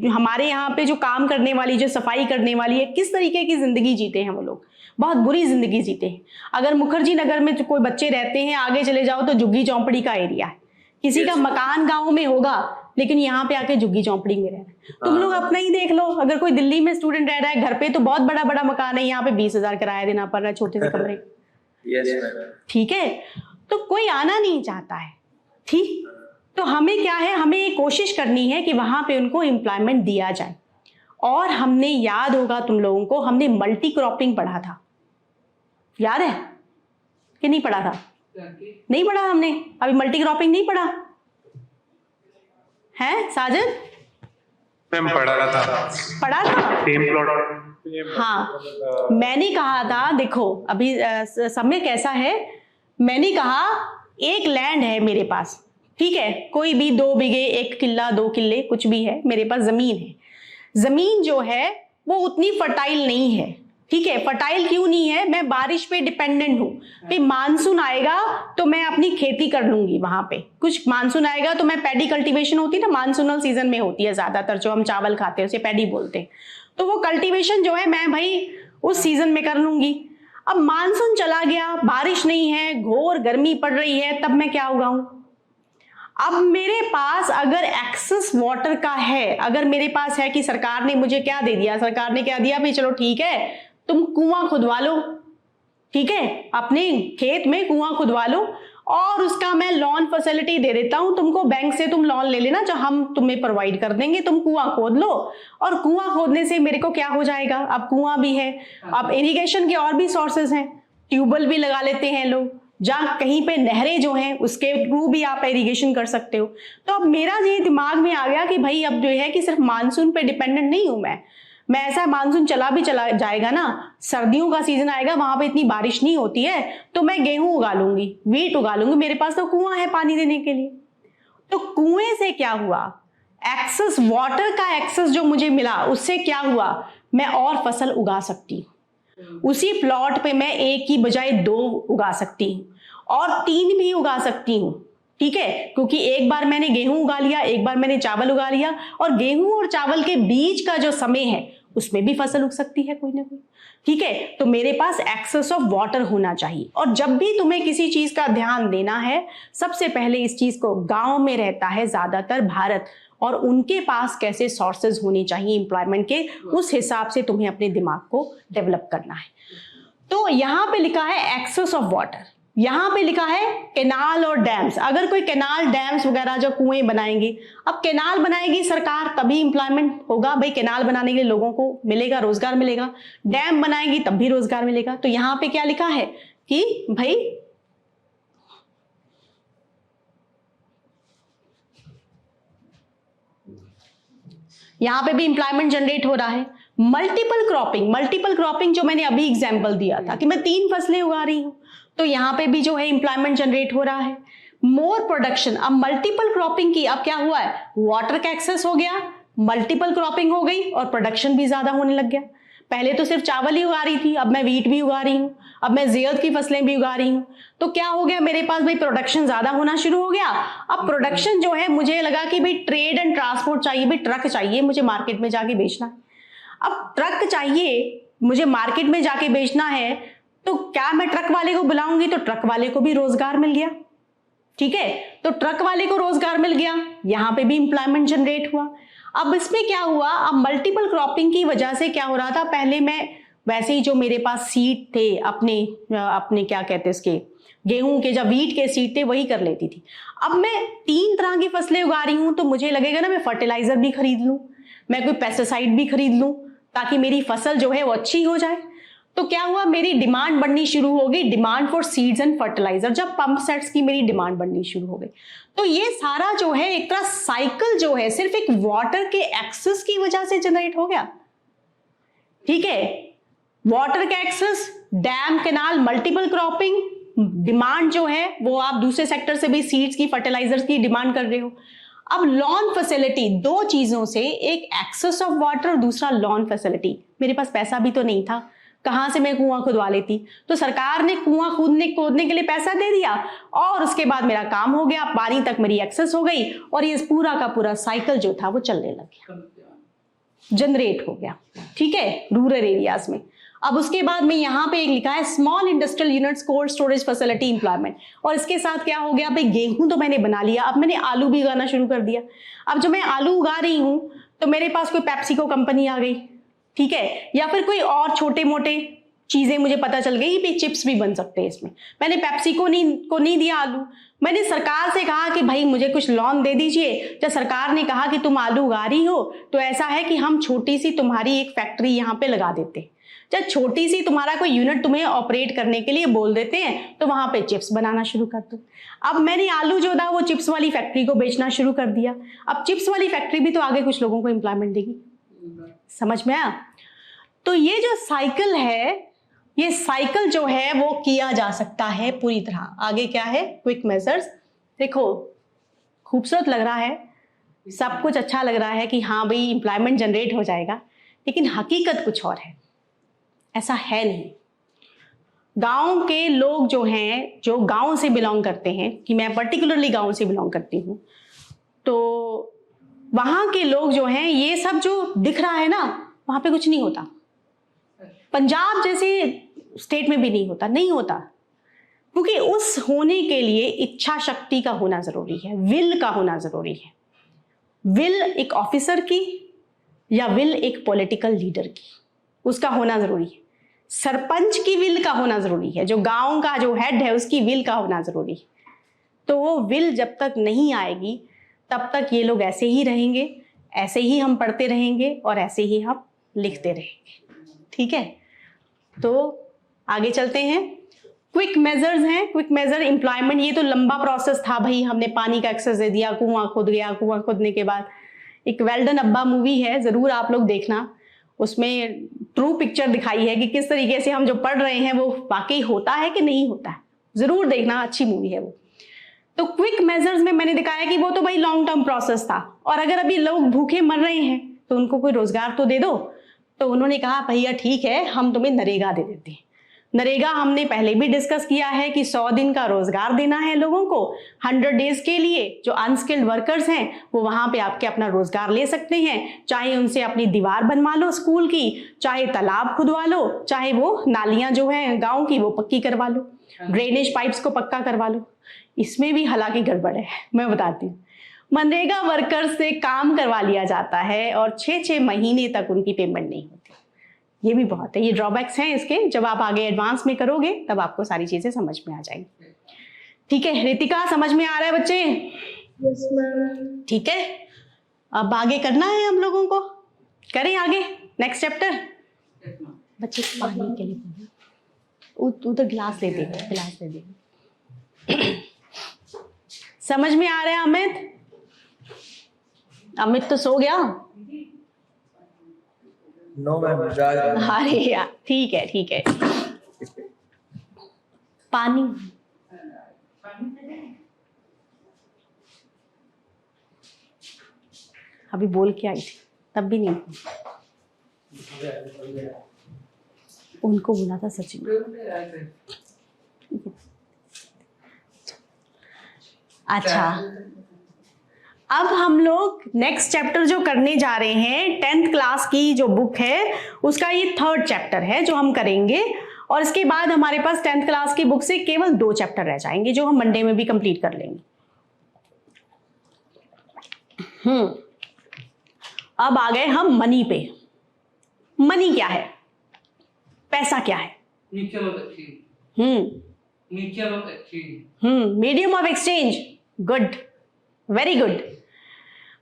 हमारे यहाँ पे जो काम करने वाली, जो सफाई करने वाली है, किस तरीके की जिंदगी जीते हैं वो लोग? बहुत बुरी जिंदगी जीते हैं। अगर मुखर्जी नगर में कोई बच्चे रहते हैं, आगे चले जाओ तो झुग्गी झोंपड़ी का एरिया है। किसी का मकान गाँव में होगा, लेकिन यहाँ पे आके झुग्गी झोंपड़ी में रह रहा है। तुम लोग अपना ही देख लो, अगर कोई दिल्ली में स्टूडेंट रह रहा है घर पे, तो बहुत बड़ा बड़ा मकान है, यहाँ पे 20,000 किराया देना पड़ रहा है छोटे से कमरे। ठीक है, तो कोई आना नहीं चाहता है। ठीक, तो हमें क्या है, हमें ये कोशिश करनी है कि वहां पे उनको एम्प्लॉयमेंट दिया जाए। और हमने, याद होगा तुम लोगों को, हमने मल्टी क्रॉपिंग पढ़ा था, याद है कि नहीं पढ़ा था? नहीं पढ़ा हमने अभी, मल्टी क्रॉपिंग नहीं पढ़ा है साजन? पढ़ा था सेम प्लॉट। हाँ, मैंने कहा था, देखो अभी समय कैसा है, मैंने कहा एक लैंड है मेरे पास, ठीक है, कोई भी 2 बीघे, 1 किल्ला, 2 किल्ले, कुछ भी है, मेरे पास जमीन है। जमीन जो है वो उतनी फर्टाइल नहीं है, ठीक है। फर्टाइल क्यों नहीं है? मैं बारिश पे डिपेंडेंट हूँ। फिर मानसून आएगा तो मैं अपनी खेती कर लूंगी वहां पे। कुछ मानसून आएगा तो मैं, पैडी कल्टीवेशन होती है ना, मानसूनल सीजन में होती है ज्यादातर, जो हम चावल खाते हैं उसे पैडी बोलते हैं। तो वो कल्टीवेशन जो है मैं भाई उस सीजन में कर लूंगी। अब मानसून चला गया, बारिश नहीं है, घोर गर्मी पड़ रही है, तब मैं क्या उगाऊं? अब मेरे पास अगर एक्सेस वाटर का है, अगर मेरे पास है कि सरकार ने मुझे क्या दे दिया, सरकार ने क्या दिया भाई, चलो ठीक है तुम कुआं खुदवा लो, ठीक है, अपने खेत में कुआं खुदवा लो और उसका मैं लोन फैसिलिटी दे देता हूं तुमको, बैंक से तुम लोन ले लेना, जो हम तुम्हें प्रोवाइड कर देंगे, तुम कुआं खोद लो। और कुआं खोदने से मेरे को क्या हो जाएगा, अब कुआं भी है, अब इरिगेशन के और भी सोर्सेज हैं, ट्यूबवेल भी लगा लेते हैं लोग, जहाँ कहीं पे नहरें जो हैं उसके थ्रू भी आप इरिगेशन कर सकते हो। तो अब मेरा ये दिमाग में आ गया कि भाई अब जो है कि सिर्फ मानसून पे डिपेंडेंट नहीं हूं मैं ऐसा, मानसून चला जाएगा ना, सर्दियों का सीजन आएगा, वहां पे इतनी बारिश नहीं होती है, तो मैं गेहूं उगा लूंगी, वीट उगा लूंगी, मेरे पास तो कुआं है पानी देने के लिए। तो कुएं से क्या हुआ, एक्सेस वाटर का एक्सेस जो मुझे मिला, उससे क्या हुआ, मैं और फसल उगा सकती हूँ। उसी प्लॉट पे मैं 1 की बजाय 2 उगा सकती हूँ और 3 भी उगा सकती हूँ, ठीक है, क्योंकि एक बार मैंने गेहूं उगा लिया, एक बार मैंने चावल उगा लिया, और गेहूं और चावल के बीच का जो समय है उसमें भी फसल उग सकती है कोई ना कोई, ठीक है। तो मेरे पास एक्सेस ऑफ वाटर होना चाहिए। और जब भी तुम्हें किसी चीज का ध्यान देना है, सबसे पहले इस चीज को, गांव में रहता है ज्यादातर भारत, और उनके पास कैसे सोर्सेज होने चाहिए एम्प्लॉयमेंट के, उस हिसाब से तुम्हें अपने दिमाग को डेवलप करना है। तो यहां पे लिखा है एक्सेस ऑफ वाटर, यहां पे लिखा है कैनाल और डैम्स। अगर कोई कैनाल, डैम्स वगैरह जो कुएं बनाएंगे, अब कैनाल बनाएगी सरकार तभी एम्प्लॉयमेंट होगा भाई, कैनाल बनाने के लिए लोगों को मिलेगा, रोजगार मिलेगा, डैम बनाएगी तब भी रोजगार मिलेगा। तो यहां पे क्या लिखा है कि भाई यहां पे भी एम्प्लॉयमेंट जनरेट हो रहा है। मल्टीपल क्रॉपिंग जो मैंने अभी एग्जांपल दिया था कि मैं 3 फसलें उगा रही हूं, तो यहां पे भी जो है एम्प्लॉयमेंट जनरेट हो रहा है। मोर प्रोडक्शन, अब मल्टीपल क्रॉपिंग की, अब क्या हुआ है, वाटर का एक्सेस हो गया, मल्टीपल क्रॉपिंग हो गई और प्रोडक्शन भी ज्यादा होने लग गया। पहले तो सिर्फ चावल ही उगा रही थी, अब मैं वीट भी उगा रही हूँ, अब मैं ज़ैद की फसलें भी उगा रही हूँ। तो क्या हो गया, मेरे पास भाई प्रोडक्शन ज्यादा होना शुरू हो गया। अब प्रोडक्शन जो है, मुझे लगा कि भाई ट्रेड एंड ट्रांसपोर्ट चाहिए, भाई ट्रक चाहिए मुझे मार्केट में जाके बेचना है। अब ट्रक चाहिए मुझे मार्केट में जाके बेचना है, तो क्या मैं ट्रक वाले को बुलाऊंगी, तो ट्रक वाले को भी रोजगार मिल गया, ठीक है। तो ट्रक वाले को रोजगार मिल गया, यहां पे भी एम्प्लॉयमेंट जनरेट हुआ। अब इसमें क्या हुआ, अब मल्टीपल क्रॉपिंग की वजह से क्या हो रहा था, पहले मैं वैसे ही जो मेरे पास सीड थे अपने क्या कहते हैं इसके, गेहूं के, जब वीट के सीड थे वही कर लेती थी। अब मैं 3 तरह की फसलें उगा रही हूं, तो मुझे लगेगा ना मैं फर्टिलाइजर भी खरीद लूं, मैं कोई पेस्टिसाइड भी खरीद लूं, ताकि मेरी फसल जो है वो अच्छी हो जाए। तो क्या हुआ, मेरी डिमांड बढ़नी शुरू हो गई, demand for seeds and fertiliser, जब पंप सेट्स की मेरी डिमांड बढ़नी शुरू हो गई। तो ये सारा जो है एक तरह साइकिल जो है सिर्फ एक वाटर के एक्सेस की वजह से जनरेट हो गया। ठीक है, वाटर का access, dam, canal, multiple cropping, demand जो है वो आप दूसरे सेक्टर से भी सीड्स की, फर्टिलाइजर्स की डिमांड कर रहे हो। अब लॉन फैसिलिटी, दो चीजों से, एक एक्सेस ऑफ वाटर और दूसरा लॉन फैसिलिटी। मेरे पास पैसा भी तो नहीं था, कहां से मैं कुआं खुदवा लेती, तो सरकार ने कुआं खोदने के लिए पैसा दे दिया और उसके बाद मेरा काम हो गया, पानी तक मेरी एक्सेस हो गई और ये पूरा का पूरा साइकिल जो था वो चलने लग गया, जनरेट हो गया। ठीक है, रूरल एरियाज में। अब उसके बाद में यहाँ पे एक लिखा है small industrial units cold storage facility employment, और इसके साथ क्या हो गया, भाई गेहूं तो मैंने बना लिया, अब मैंने आलू भी उगाना शुरू कर दिया। अब जब मैं आलू उगा रही हूं तो मेरे पास कोई पेप्सिको कंपनी आ गई, ठीक है, या फिर कोई और छोटे मोटे चीजें मुझे पता चल गई कि चिप्स भी बन सकते हैं इसमें। मैंने पेप्सिको को नहीं दिया आलू, मैंने सरकार से कहा कि भाई मुझे कुछ लोन दे दीजिए। जब सरकार ने कहा कि तुम आलू उगा रही हो तो ऐसा है कि हम छोटी सी तुम्हारी एक फैक्ट्री यहाँ पे लगा देते, जब छोटी सी तुम्हारा कोई यूनिट तुम्हें ऑपरेट करने के लिए बोल देते हैं तो वहां पे चिप्स बनाना शुरू कर दो। अब मैंने आलू जो था वो चिप्स वाली फैक्ट्री को बेचना शुरू कर दिया। अब चिप्स वाली फैक्ट्री भी तो आगे कुछ लोगों को एम्प्लॉयमेंट देगी, समझ में आया? तो ये जो साइकिल है, ये साइकिल जो है वो किया जा सकता है पूरी तरह। आगे क्या है, क्विक मेजर्स। देखो खूबसूरत लग रहा है, सब कुछ अच्छा लग रहा है कि हाँ भाई एम्प्लॉयमेंट जनरेट हो जाएगा, लेकिन हकीकत कुछ और है, ऐसा है नहीं। गांव के लोग जो हैं, जो गांव से बिलोंग करते हैं, कि मैं पर्टिकुलरली गांव से बिलोंग करती हूँ, तो वहां के लोग जो हैं, ये सब जो दिख रहा है ना, वहां पे कुछ नहीं होता। पंजाब जैसे स्टेट में भी नहीं होता, नहीं होता, क्योंकि उस होने के लिए इच्छा शक्ति का होना जरूरी है, विल का होना जरूरी है। विल एक ऑफिसर की या विल एक पॉलिटिकल लीडर की, उसका होना जरूरी है। सरपंच की विल का होना जरूरी है, जो गांव का जो हेड है उसकी विल का होना जरूरी है। तो वो विल जब तक नहीं आएगी तब तक ये लोग ऐसे ही रहेंगे, ऐसे ही हम पढ़ते रहेंगे और ऐसे ही हम लिखते रहेंगे। ठीक है, तो आगे चलते हैं। क्विक मेजर्स हैं, क्विक मेजर एम्प्लॉयमेंट। ये तो लंबा प्रोसेस था भाई, हमने पानी का एक्सेस दे दिया, कुआं खुद गया, कुआं खुदने के बाद एक वेल डन अब्बा मूवी है, जरूर आप लोग देखना, उसमें ट्रू पिक्चर दिखाई है कि किस तरीके से हम जो पढ़ रहे हैं वो वाकई होता है कि नहीं होता है, जरूर देखना, अच्छी मूवी है वो। तो क्विक मेजर्स में मैंने दिखाया कि वो तो भाई लॉन्ग टर्म प्रोसेस था, और अगर अभी लोग भूखे मर रहे हैं तो उनको कोई रोजगार तो दे दो। तो उन्होंने कहा भैया ठीक है, हम तुम्हें नरेगा दे देते हैं। नरेगा हमने पहले भी डिस्कस किया है कि 100 दिन का रोजगार देना है लोगों को 100 डेज के लिए। जो अनस्किल्ड वर्कर्स हैं वो वहां पे आपके अपना रोजगार ले सकते हैं, चाहे उनसे अपनी दीवार बनवा लो स्कूल की, चाहे तालाब खुदवा लो, चाहे वो नालियां जो है गांव की वो पक्की करवा लो, ड्रेनेज पाइप्स को पक्का करवा लो। इसमें भी हालांकि गड़बड़ है, मैं बताती हूँ। मनरेगा वर्कर्स से काम करवा लिया जाता है और 6-6 महीने तक उनकी पेमेंट नहीं होती। ये भी बहुत है, ये ड्रॉबैक्स हैं इसके। जब आप आगे एडवांस में करोगे तब आपको सारी चीजें समझ में आ जाएंगी। ठीक है रितिका, समझ में आ रहा है बच्चे? Yes ma'am. ठीक है, अब आगे करना है हम लोगों को, करें आगे नेक्स्ट चैप्टर। बच्चे पानी के लिए उधर गिलास दे दे, गिलास दे दे। समझ में आ रहा है अमित? अमित तो सो गया। नो मैम, अरे यार ठीक है ठीक है। पानी अभी बोल के आई थी, तब भी नहीं, उनको बोला था सचिन। अच्छा, अब हम लोग नेक्स्ट चैप्टर जो करने जा रहे हैं, 10th क्लास की जो बुक है उसका ये 3rd चैप्टर है जो हम करेंगे, और इसके बाद हमारे पास 10th क्लास की बुक से केवल 2 चैप्टर रह जाएंगे जो हम मंडे में भी कंप्लीट कर लेंगे। अब आ गए हम मनी पे। मनी क्या है, पैसा क्या है? Medium of exchange. Good, very good.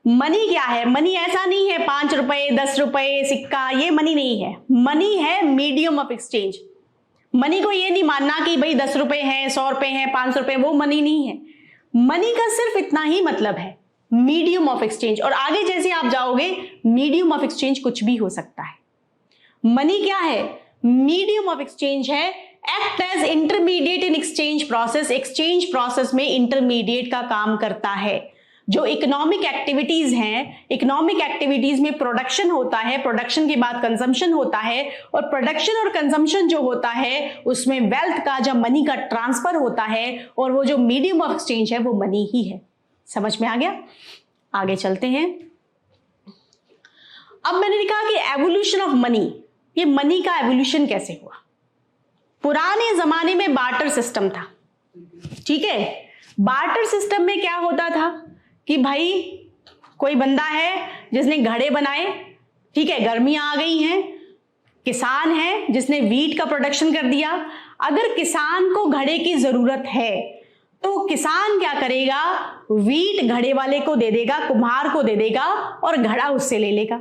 Money क्या है? मनी ऐसा नहीं है 5 रुपए 10 रुपए सिक्का, ये मनी नहीं है। मनी है मीडियम ऑफ एक्सचेंज। मनी को ये नहीं मानना कि भाई 10 रुपए है, 100 रुपए है, 500 रुपए, वो मनी नहीं है। मनी का सिर्फ इतना ही मतलब है, मीडियम ऑफ एक्सचेंज। और आगे जैसे आप जाओगे, मीडियम ऑफ एक्सचेंज कुछ भी हो सकता है। मनी क्या है? मीडियम ऑफ एक्सचेंज है, act as intermediate in exchange process. Exchange process में इंटरमीडिएट का काम करता है। जो इकोनॉमिक एक्टिविटीज हैं, इकोनॉमिक एक्टिविटीज में प्रोडक्शन होता है, प्रोडक्शन के बाद कंजम्पशन होता है, और प्रोडक्शन और कंजम्पशन जो होता है उसमें वेल्थ का, जब मनी का ट्रांसफर होता है, और वो जो मीडियम ऑफ एक्सचेंज है वो मनी ही है। समझ में आ गया? आगे चलते हैं। अब मैंने कहा कि एवोल्यूशन ऑफ मनी, ये मनी का एवोल्यूशन कैसे हुआ? पुराने जमाने में बार्टर सिस्टम था, ठीक है। बार्टर सिस्टम में क्या होता था कि भाई कोई बंदा है जिसने घड़े बनाए, ठीक है, गर्मियां आ गई हैं, किसान है जिसने वीट का प्रोडक्शन कर दिया। अगर किसान को घड़े की जरूरत है तो किसान क्या करेगा? वीट घड़े वाले को दे देगा, कुम्हार को दे देगा, और घड़ा उससे ले लेगा।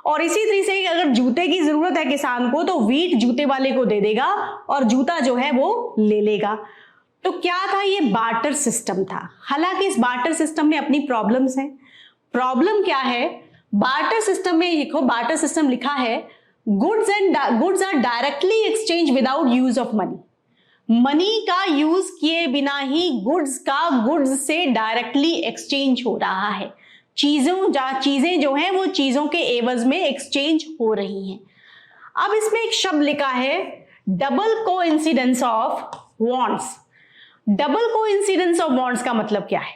और इसी तरह से अगर जूते की जरूरत है किसान को तो वीट जूते वाले को दे देगा और जूता जो है वो ले लेगा। तो क्या था? ये बार्टर सिस्टम था। हालांकि इस बार्टर सिस्टम में अपनी प्रॉब्लम्स हैं। प्रॉब्लम क्या है? बार्टर सिस्टम में देखो, बार्टर सिस्टम लिखा है goods are directly exchange without use of money. Money का यूज किए बिना ही गुड्स से डायरेक्टली एक्सचेंज हो रहा है। चीजें जो हैं वो चीजों के एवज में एक्सचेंज हो रही हैं। अब इसमें एक शब्द लिखा है double coincidence of wants. Double coincidence of wants का मतलब क्या है?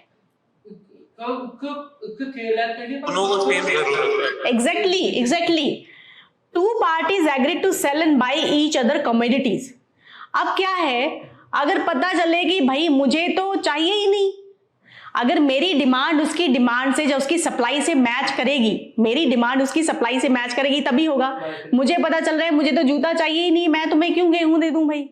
Exactly two parties agreed to sell and buy each other commodities. अब क्या है, अगर पता चले कि भाई मुझे तो चाहिए ही नहीं, अगर मेरी डिमांड उसकी डिमांड से, जब उसकी सप्लाई से मैच करेगी, मेरी डिमांड उसकी सप्लाई से मैच करेगी तभी होगा। मुझे पता चल रहा है मुझे तो जूता चाहिए ही नहीं, मैं तुम्हें क्यों गेहूं दे दूं भाई।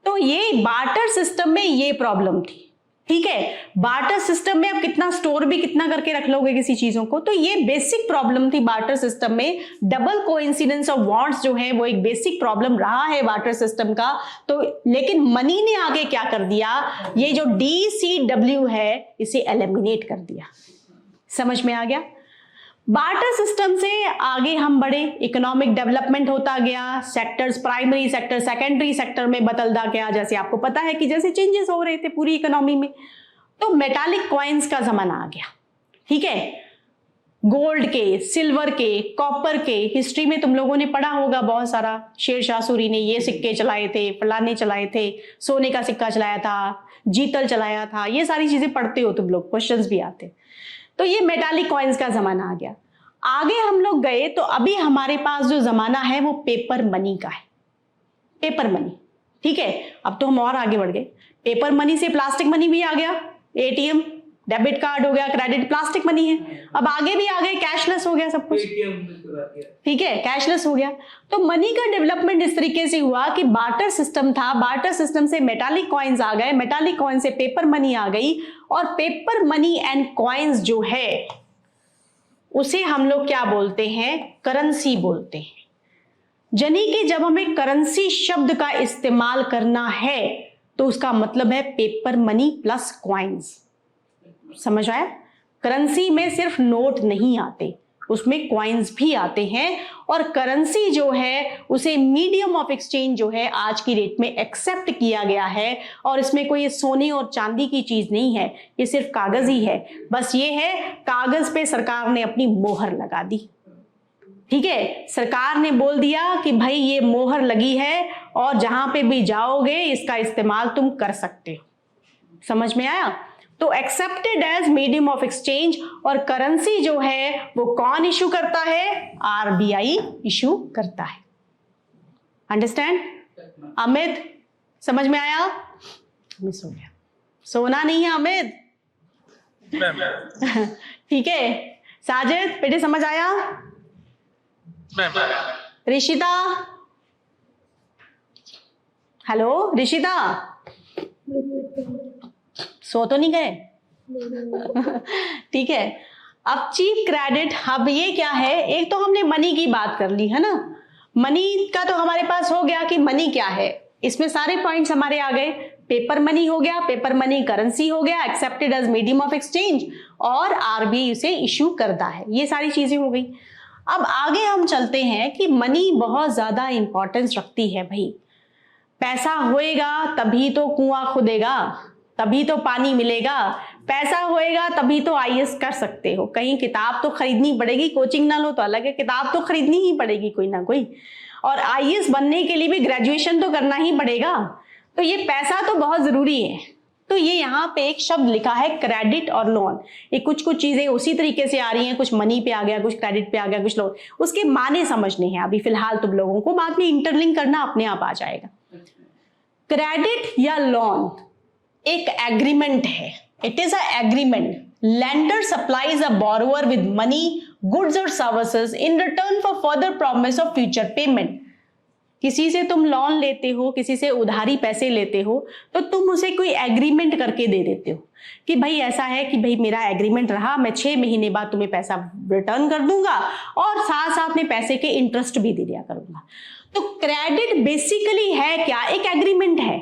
तो ये बार्टर सिस्टम में ये प्रॉब्लम थी, ठीक है। बार्टर सिस्टम में आप कितना स्टोर भी कितना करके रख लोगे किसी चीजों को, तो ये बेसिक प्रॉब्लम थी बार्टर सिस्टम में। डबल कोइंसिडेंस ऑफ वांट्स जो है वो एक बेसिक प्रॉब्लम रहा है बार्टर सिस्टम का। तो लेकिन मनी ने आगे क्या कर दिया, ये जो DCW है इसे एलिमिनेट कर दिया। समझ में आ गया? बार्टर सिस्टम से आगे हम बढ़े, इकोनॉमिक डेवलपमेंट होता गया, sectors, primary sector secondary sector में बदलता गया। जैसे आपको पता है कि जैसे चेंजेस हो रहे थे पूरी इकोनॉमी में, तो मेटालिक कॉइन्स का जमाना आ गया, ठीक है। गोल्ड के, सिल्वर के, कॉपर के, हिस्ट्री में तुम लोगों ने पढ़ा होगा बहुत सारा। शेरशाह सूरी ने ये सिक्के चलाए थे, फलाने चलाए थे, सोने का सिक्का चलाया था, जीतल चलाया था, ये सारी चीजें पढ़ते हो तुम लोग, क्वेश्चंस भी आते। तो ये मेटालिक कॉइन्स का जमाना आ गया। आगे हम लोग गए तो अभी हमारे पास जो जमाना है वो पेपर मनी का है। पेपर मनी, ठीक है। अब तो हम और आगे बढ़ गए, पेपर मनी से प्लास्टिक मनी भी आ गया, ATM, डेबिट कार्ड हो गया, क्रेडिट, प्लास्टिक मनी है। अब आगे भी आ गए, कैशलेस हो गया सब कुछ, ठीक है, कैशलेस हो गया। तो मनी का डेवलपमेंट इस तरीके से हुआ कि बार्टर सिस्टम था, बार्टर सिस्टम से मेटालिक कॉइन्स आ गए, मेटालिक कॉइन से पेपर मनी आ गई, और पेपर मनी एंड कॉइन्स जो है उसे हम लोग क्या बोलते हैं? करेंसी बोलते हैं। यानी कि जब हमें करेंसी शब्द का इस्तेमाल करना है तो उसका मतलब है पेपर मनी प्लस कॉइन्स। समझ आया? करेंसी में सिर्फ नोट नहीं आते, उसमें कॉइन्स भी आते हैं। और करेंसी जो है उसे मीडियम ऑफ एक्सचेंज जो है आज की डेट में एक्सेप्ट किया गया है। और इसमें कोई सोने और चांदी की चीज नहीं है, ये सिर्फ कागज ही है। बस ये है, कागज पे सरकार ने अपनी मोहर लगा दी, ठीक है। सरकार ने बोल दिया कि भाई ये मोहर लगी है और जहां पे भी जाओगे इसका इस्तेमाल तुम कर सकते हो। समझ में आया? तो accepted as medium of exchange. और करेंसी जो है वो कौन इशू करता है? RBI इशू करता है। अंडरस्टैंड? अमित, समझ में आया? अमित सो गया, सोना नहीं है अमित। ठीक है। साजिद बेटे समझ आया? ऋषिता, हेलो ऋषिता, सो तो नहीं गए? ठीक है। अब चीप क्रेडिट, अब ये क्या है, एक तो हमने मनी की बात कर ली है ना, मनी का तो हमारे पास हो गया कि मनी क्या है, इसमें सारे पॉइंट्स हमारे आ गए। पेपर मनी हो गया, पेपर मनी करेंसी हो गया, accepted as medium of exchange, और आरबीआई उसे इशू करता है, ये सारी चीजें हो गई। अब आगे हम चलते हैं कि मनी बहुत ज्यादा इंपॉर्टेंस रखती है भाई। पैसा होएगा तभी तो कुआं खुदेगा, तभी तो पानी मिलेगा, पैसा होएगा तभी तो आईएएस कर सकते हो। कहीं किताब तो खरीदनी पड़ेगी, कोचिंग ना लो तो अलग है, किताब तो खरीदनी ही पड़ेगी कोई ना कोई, और आईएएस बनने के लिए भी ग्रेजुएशन तो करना ही पड़ेगा, तो ये पैसा तो बहुत जरूरी है। तो ये यहाँ पे एक शब्द लिखा है क्रेडिट और लोन, ये कुछ कुछ चीजें उसी तरीके से आ रही हैं, कुछ मनी पे आ गया, कुछ क्रेडिट पे आ गया, कुछ लोन, उसके माने समझने हैं अभी फिलहाल तुम लोगों को, बाद में इंटरलिंक करना अपने आप आ जाएगा। क्रेडिट या लोन एक एग्रीमेंट है, it is a agreement. Lender supplies a borrower with money, goods और services in return for further promise of future payment. किसी से तुम लोन लेते हो, किसी से उधारी पैसे लेते हो, तो तुम उसे कोई एग्रीमेंट करके दे देते हो कि भाई ऐसा है कि भाई मेरा एग्रीमेंट रहा, मैं 6 महीने बाद तुम्हें पैसा रिटर्न कर दूंगा और साथ साथ में पैसे के इंटरेस्ट भी दे दिया करूंगा। तो क्रेडिट बेसिकली है क्या, एक एग्रीमेंट है,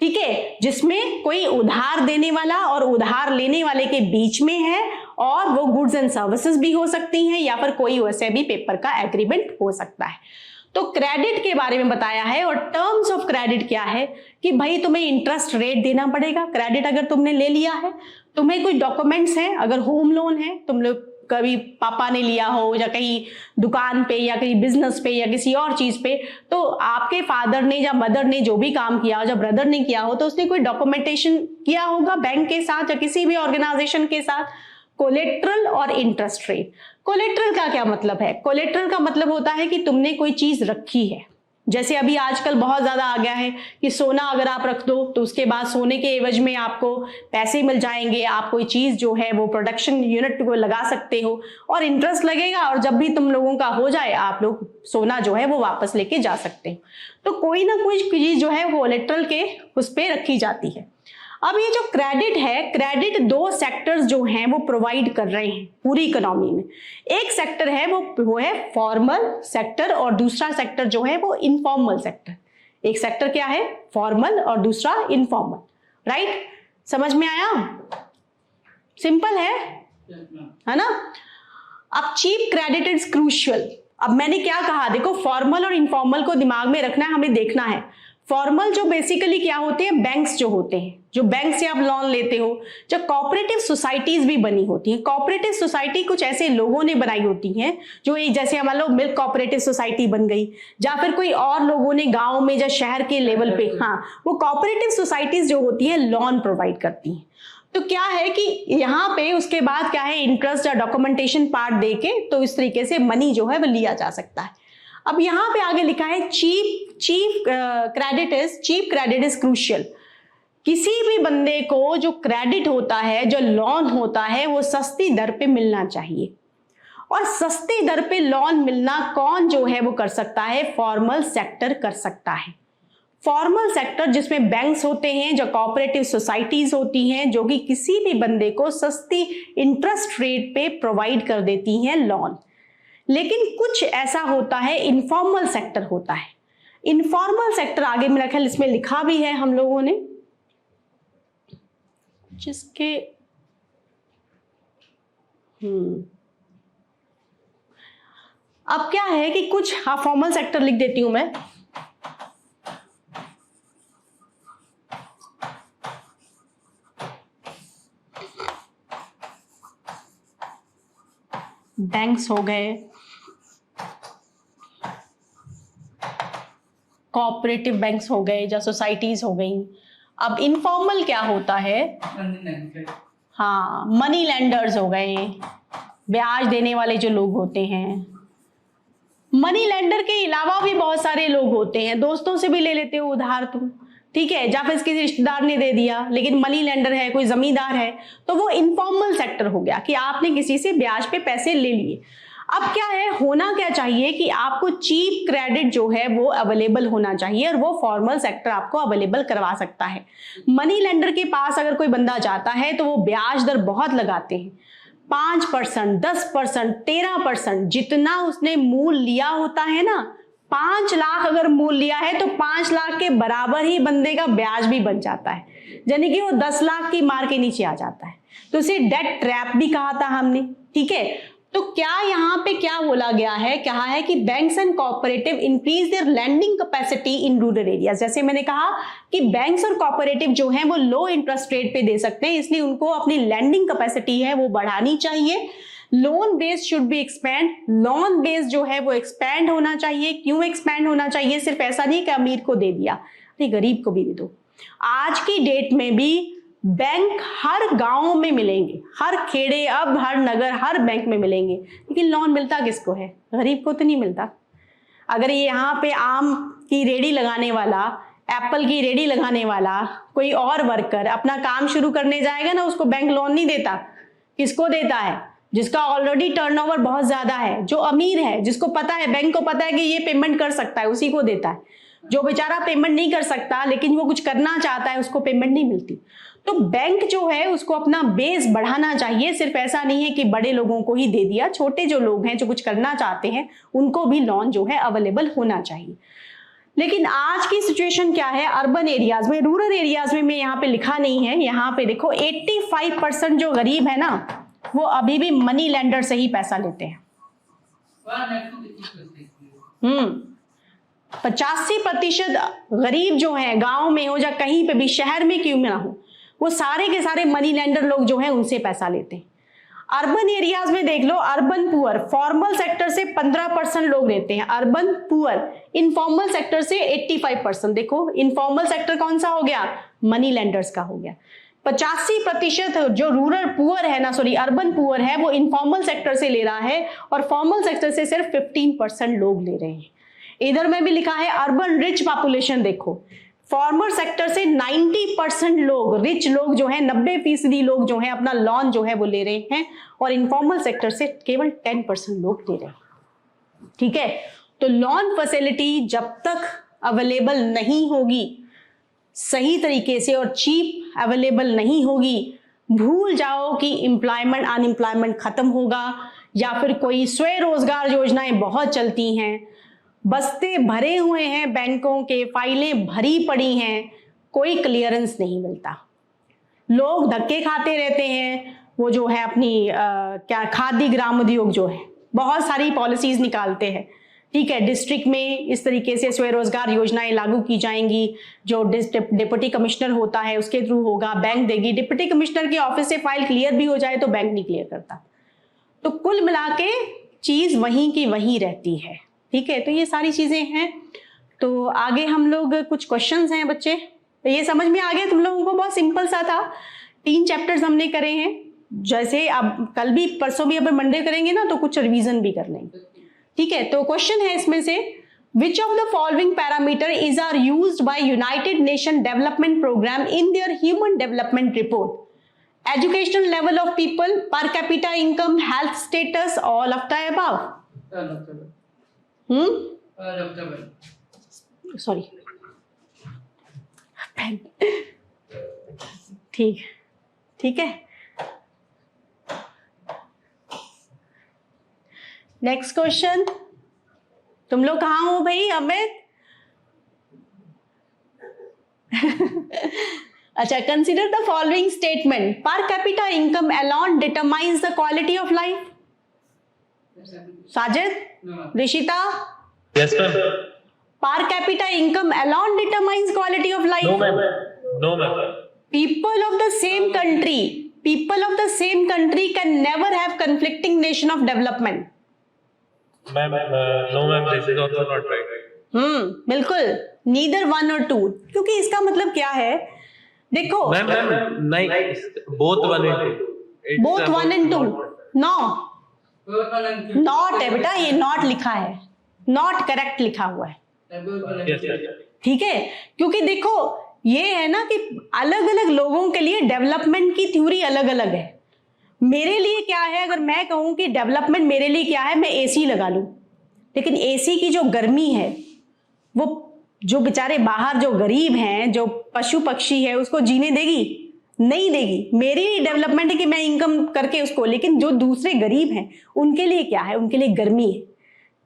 ठीक है, जिसमें कोई उधार देने वाला और उधार लेने वाले के बीच में है, और वो गुड्स एंड सर्विसेज भी हो सकती हैं या फिर कोई वैसे भी पेपर का एग्रीमेंट हो सकता है। तो क्रेडिट के बारे में बताया है, और टर्म्स ऑफ क्रेडिट क्या है कि भाई तुम्हें इंटरेस्ट रेट देना पड़ेगा। क्रेडिट अगर तुमने ले लिया है, तुम्हें कोई डॉक्यूमेंट्स हैं, अगर होम लोन है, तुम लोग कभी पापा ने लिया हो या कहीं दुकान पे या कहीं बिजनेस पे या किसी और चीज पे, तो आपके फादर ने या मदर ने जो भी काम किया हो, जब ब्रदर ने किया हो, तो उसने कोई डॉक्यूमेंटेशन किया होगा बैंक के साथ या किसी भी ऑर्गेनाइजेशन के साथ। कोलेट्रल और इंटरेस्ट रेट। कोलेट्रल का क्या मतलब है? कोलेट्रल का मतलब होता है कि तुमने कोई चीज रखी है, जैसे अभी आजकल बहुत ज्यादा आ गया है कि सोना अगर आप रख दो तो उसके बाद सोने के एवज में आपको पैसे मिल जाएंगे, आप कोई चीज जो है वो प्रोडक्शन यूनिट को लगा सकते हो और इंटरेस्ट लगेगा, और जब भी तुम लोगों का हो जाए आप लोग सोना जो है वो वापस लेके जा सकते हो। तो कोई ना कोई चीज जो है वो कोलेट्रल के उस पर रखी जाती है। अब ये जो क्रेडिट है, क्रेडिट 2 सेक्टर्स जो हैं वो प्रोवाइड कर रहे हैं पूरी इकोनॉमी में। एक सेक्टर है वो है फॉर्मल सेक्टर, और दूसरा सेक्टर जो है वो इनफॉर्मल सेक्टर। एक सेक्टर क्या है? फॉर्मल, और दूसरा इनफॉर्मल। राइट? समझ में आया? सिंपल है ना? अब चीप क्रेडिट इज क्रूशियल। अब मैंने क्या कहा, देखो फॉर्मल और इनफॉर्मल को दिमाग में रखना है, हमें देखना है। फॉर्मल जो बेसिकली क्या होते हैं, बैंक्स जो होते हैं, जो बैंक से आप लोन लेते हो, जब कोऑपरेटिव सोसाइटीज भी बनी होती हैं। कोऑपरेटिव सोसाइटी कुछ ऐसे लोगों ने बनाई होती हैं जो जैसे हमारे लोग मिल्क कोऑपरेटिव सोसाइटी बन गई, या फिर कोई और लोगों ने गांव में या शहर के लेवल पे, हाँ, वो कोऑपरेटिव सोसाइटीज जो होती है लोन प्रोवाइड करती हैं। तो क्या है कि यहाँ पे उसके बाद क्या है, इंटरेस्ट या डॉक्यूमेंटेशन पार्ट देके तो इस तरीके से मनी जो है वो लिया जा सकता है। अब यहाँ पे आगे लिखा है चीप क्रेडिट इज क्रूशियल। किसी भी बंदे को जो क्रेडिट होता है, जो लोन होता है, वो सस्ती दर पे मिलना चाहिए। और सस्ती दर पे लोन मिलना कौन जो है वो कर सकता है? फॉर्मल सेक्टर कर सकता है। फॉर्मल सेक्टर जिसमें बैंक्स होते हैं, जो कोऑपरेटिव सोसाइटीज होती हैं, जो कि किसी भी बंदे को सस्ती इंटरेस्ट रेट पे प्रोवाइड कर देती हैं लोन। लेकिन कुछ ऐसा होता है, इनफॉर्मल सेक्टर होता है। इनफॉर्मल सेक्टर आगे मेरा ख्याल इसमें लिखा भी है हम लोगों ने, जिसके अब क्या है कि कुछ, हाँ, फॉर्मल सेक्टर लिख देती हूं मैं। बैंक्स हो गए, कोऑपरेटिव बैंक्स हो गए, या सोसाइटीज हो गई। अब इनफॉर्मल क्या होता है? हाँ, मनी लेंडर्स हो गए, ब्याज देने वाले जो लोग होते हैं। मनी लेंडर के अलावा भी बहुत सारे लोग होते हैं, दोस्तों से भी ले लेते हो उधार तुम, ठीक है, या फिर किसी रिश्तेदार ने दे दिया, लेकिन मनी लेंडर है, कोई जमींदार है, तो वो इनफॉर्मल सेक्टर हो गया कि आपने किसी से ब्याज पे पैसे ले लिए। अब क्या है, होना क्या चाहिए कि आपको चीप क्रेडिट जो है वो अवेलेबल होना चाहिए, और वो फॉर्मल सेक्टर आपको अवेलेबल करवा सकता है। मनी लेंडर के पास अगर कोई बंदा जाता है तो वो ब्याज दर बहुत लगाते हैं। 5%, 10%, 13%, जितना उसने मूल लिया होता है ना, 5 लाख अगर मूल लिया है तो 5 लाख के बराबर ही बंदे का ब्याज भी बन जाता है, यानी कि वो 10 लाख की मार के नीचे आ जाता है। तो इसे डेट ट्रैप भी कहा था हमने, ठीक है। तो क्या यहाँ पे क्या बोला गया है, कहा है कि banks and cooperative increase their lending capacity in rural areas. जैसे मैंने कहा कि बैंक्स और कोऑपरेटिव जो हैं वो लो इंटरेस्ट रेट पे दे सकते हैं, इसलिए उनको अपनी लैंडिंग कैपेसिटी है वो बढ़ानी चाहिए। Loan base should be expand, loan base जो है वो एक्सपैंड होना चाहिए। क्यों एक्सपैंड होना चाहिए? सिर्फ ऐसा नहीं कि अमीर को दे दिया, अरे गरीब को भी दे दो। आज की डेट में भी बैंक हर गांव में मिलेंगे, हर खेड़े, अब हर नगर, हर बैंक में मिलेंगे, लेकिन लोन मिलता किसको है? गरीब को तो नहीं मिलता। अगर ये यहाँ पे आम की रेडी लगाने वाला, एप्पल की रेडी लगाने वाला कोई और वर्कर अपना काम शुरू करने जाएगा ना, उसको बैंक लोन नहीं देता। किसको देता है? जिसका ऑलरेडी टर्नओवर बहुत ज्यादा है, जो अमीर है, जिसको पता है, बैंक को पता है कि ये पेमेंट कर सकता है, उसी को देता है। जो बेचारा पेमेंट नहीं कर सकता लेकिन वो कुछ करना चाहता है, उसको पेमेंट नहीं मिलती। तो बैंक जो है उसको अपना बेस बढ़ाना चाहिए। सिर्फ ऐसा नहीं है कि बड़े लोगों को ही दे दिया, छोटे जो लोग हैं जो कुछ करना चाहते हैं उनको भी लोन जो है अवेलेबल होना चाहिए। लेकिन आज की सिचुएशन क्या है अर्बन एरियाज में, रूरल एरियाज में मैं यहाँ पे लिखा नहीं है, यहाँ पे देखो 85% जो गरीब है ना वो अभी भी मनी लेंडर से ही पैसा लेते हैं। 85% गरीब जो है गांव में हो या कहीं पे भी, शहर में क्यों ना हो, वो सारे के सारे मनी लेंडर लोग जो हैं उनसे पैसा लेते हैं। अर्बन एरियाज में देख लो, अर्बन पुअर फॉर्मल सेक्टर से 15% लोग लेते हैं, अर्बन पुअर इनफॉर्मल सेक्टर से 85%। देखो इनफॉर्मल सेक्टर कौन सा हो गया? मनी लेंडर्स का हो गया। 85% जो रूरल पुअर है ना, सॉरी अर्बन पुअर है, वो इनफॉर्मल सेक्टर से ले रहा है और फॉर्मल सेक्टर से सिर्फ 15% लोग ले रहे हैं। इधर में भी लिखा है अर्बन रिच पॉपुलेशन, देखो फॉर्मल सेक्टर से 90% लोग, रिच लोग जो हैं 90% लोग जो हैं अपना लोन जो है वो ले रहे हैं, और इनफॉर्मल सेक्टर से केवल 10% लोग ले रहे हैं। ठीक है, तो लोन फैसिलिटी जब तक अवेलेबल नहीं होगी सही तरीके से और चीप अवेलेबल नहीं होगी, भूल जाओ कि एम्प्लॉयमेंट अनएम्प्लॉयमेंट खत्म होगा, या फिर कोई स्वरोजगार योजनाएं बहुत चलती हैं, बस्ते भरे हुए हैं, बैंकों के फाइलें भरी पड़ी हैं, कोई क्लियरेंस नहीं मिलता, लोग धक्के खाते रहते हैं। वो जो है अपनी क्या खादी ग्राम उद्योग जो है बहुत सारी पॉलिसीज निकालते हैं, ठीक है, डिस्ट्रिक्ट में इस तरीके से स्वरोजगार योजनाएं लागू की जाएंगी, जो डिप्टी कमिश्नर होता है उसके थ्रू होगा, बैंक देगी, डिप्टी कमिश्नर के ऑफिस से फाइल क्लियर भी हो जाए तो बैंक नहीं क्लियर करता। तो कुल मिला के चीज वहीं की वहीं रहती है। ठीक है, तो ये सारी चीजें हैं। तो आगे हम लोग कुछ क्वेश्चंस हैं बच्चे, तो ये समझ में आ गया तुम लोगों को? बहुत सिंपल सा था, 3 चैप्टर्स हमने करे हैं, जैसे अब कल भी परसों भी अपन मंडे करेंगे ना तो कुछ रिवीजन भी कर लेंगे। ठीक है, तो क्वेश्चन है इसमें से, which of the following parameter is are used by United Nation Development Programme in their Human Development Report? Educational level of people, per capita income, health status, all of the above. Sorry, ठीक है। नेक्स्ट क्वेश्चन, तुम लोग कहाँ हो भाई? अमित अच्छा, कंसिडर द फॉलोइंग स्टेटमेंट, पर capita income alone determines the quality of life. Sajid, Rishita, Yes, ma'am. per capita income alone determines quality of life. No, ma'am. No, ma'am. People of the same country can never have conflicting nation of development. Ma'am, no, ma'am. This is also not right. बिल्कुल, neither one or two. क्योंकि इसका मतलब क्या है? देखो, Ma'am, नहीं, both 1 and 2. both 1 and 2. No, not है बेटा, ये नॉट लिखा है, नॉट करेक्ट लिखा हुआ है। Yes, ma'am. ठीक है, क्योंकि देखो ये है ना कि अलग अलग लोगों के लिए डेवलपमेंट की थ्योरी अलग अलग है। मेरे लिए क्या है, अगर मैं कहूं कि डेवलपमेंट मेरे लिए क्या है, मैं एसी लगा लूं, लेकिन एसी की जो गर्मी है वो जो बेचारे बाहर जो गरीब हैं, जो पशु पक्षी है, उसको जीने देगी? नहीं देगी। मेरी डेवलपमेंट है कि मैं इनकम करके उसको, लेकिन जो दूसरे गरीब हैं उनके लिए क्या है, उनके लिए गर्मी है।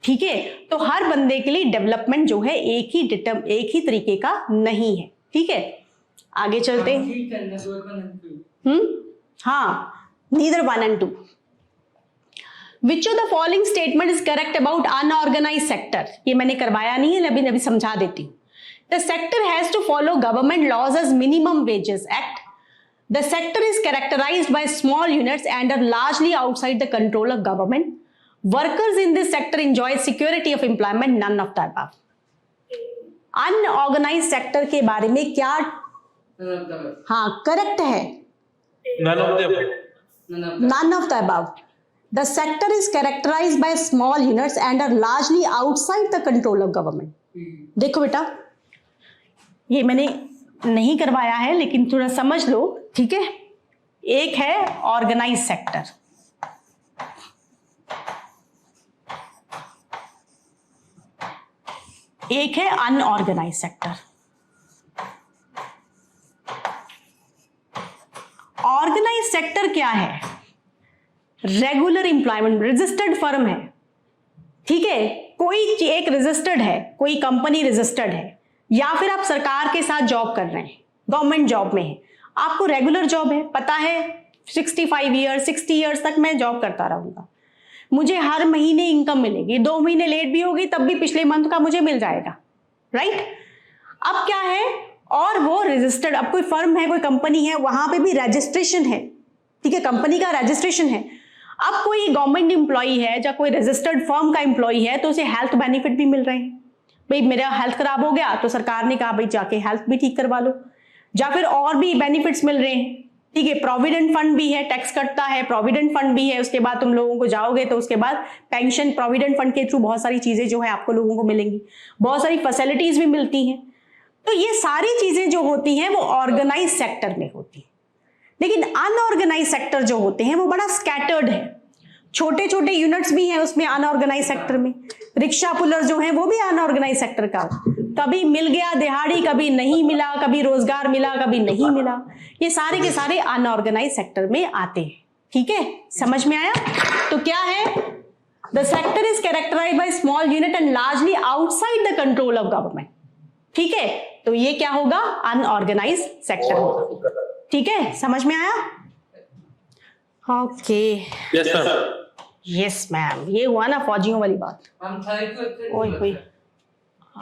ठीक है, तो हर बंदे के लिए डेवलपमेंट जो है एक ही तरीके का नहीं है। ठीक है, आगे चलते हैं। हाँ, neither 1 and 2। Which of the following statement is correct about unorganized sector? ये मैंने करवाया नहीं है, अभी समझा देती हूँ। The sector has to follow government laws as Minimum Wages Act. The sector is characterized by small units and are largely outside the control of government. Workers in this sector enjoy security of employment, none of the above. Unorganized sector के बारे में क्या हाँ करेक्ट है? None of the above. None of the above. The sector is characterized by small units and are largely outside the control of government. देखो बेटा, ये मैंने नहीं करवाया है लेकिन थोड़ा समझ लो। ठीक है, एक है ऑर्गेनाइज सेक्टर, एक है अनऑर्गेनाइज सेक्टर। ऑर्गेनाइज सेक्टर क्या है? रेगुलर एम्प्लॉयमेंट, रजिस्टर्ड फर्म है। ठीक है, कोई एक रजिस्टर्ड है, कोई कंपनी रजिस्टर्ड है, या फिर आप सरकार के साथ जॉब कर रहे हैं, गवर्नमेंट जॉब में है, आपको रेगुलर जॉब है, पता है 65 ईयर्स 60 ईयर्स तक मैं जॉब करता रहूंगा, मुझे हर महीने इनकम मिलेगी, 2 महीने लेट भी होगी तब भी पिछले मंथ का मुझे मिल जाएगा, राइट। अब क्या है, और वो रजिस्टर्ड, अब कोई फर्म है, कोई कंपनी है, वहां पे भी रजिस्ट्रेशन है। ठीक है, कंपनी का रजिस्ट्रेशन है। अब कोई गवर्नमेंट एम्प्लॉई है या कोई रजिस्टर्ड फर्म का एम्प्लॉई है तो उसे हेल्थ बेनिफिट भी मिल रहे हैं। भाई मेरा हेल्थ खराब हो गया तो सरकार ने कहा भाई जाके हेल्थ भी ठीक करवा लो, या फिर और भी बेनिफिट्स मिल रहे हैं। ठीक है, प्रोविडेंट फंड भी है, टैक्स कटता है, प्रोविडेंट फंड भी है। उसके बाद तुम लोगों को जाओगे तो उसके बाद पेंशन, प्रोविडेंट फंड के थ्रू बहुत सारी चीजें जो है आपको लोगों को मिलेंगी, बहुत सारी फैसिलिटीज भी मिलती हैं। तो ये सारी चीजें जो होती हैं वो ऑर्गेनाइज सेक्टर में होती है। लेकिन अनऑर्गेनाइज सेक्टर जो होते हैं वो बड़ा स्कैटर्ड है, छोटे छोटे यूनिट्स भी हैं उसमें अनऑर्गेनाइज सेक्टर में। रिक्शा पुलर जो है वो भी अनऑर्गेनाइज सेक्टर का, कभी मिल गया दिहाड़ी, कभी नहीं मिला, कभी रोजगार मिला, कभी नहीं मिला, ये सारे के सारे अनऑर्गेनाइज सेक्टर में आते हैं। ठीक है, समझ में आया? तो क्या है, the sector is characterised by small unit and largely outside the control of government. ठीक है, तो ये क्या होगा, अनऑर्गेनाइज सेक्टर होगा। ठीक है, समझ में आया? Okay, Yes, ma'am. Yes ma'am, ये हुआ ना फौजियों वाली बात। ओए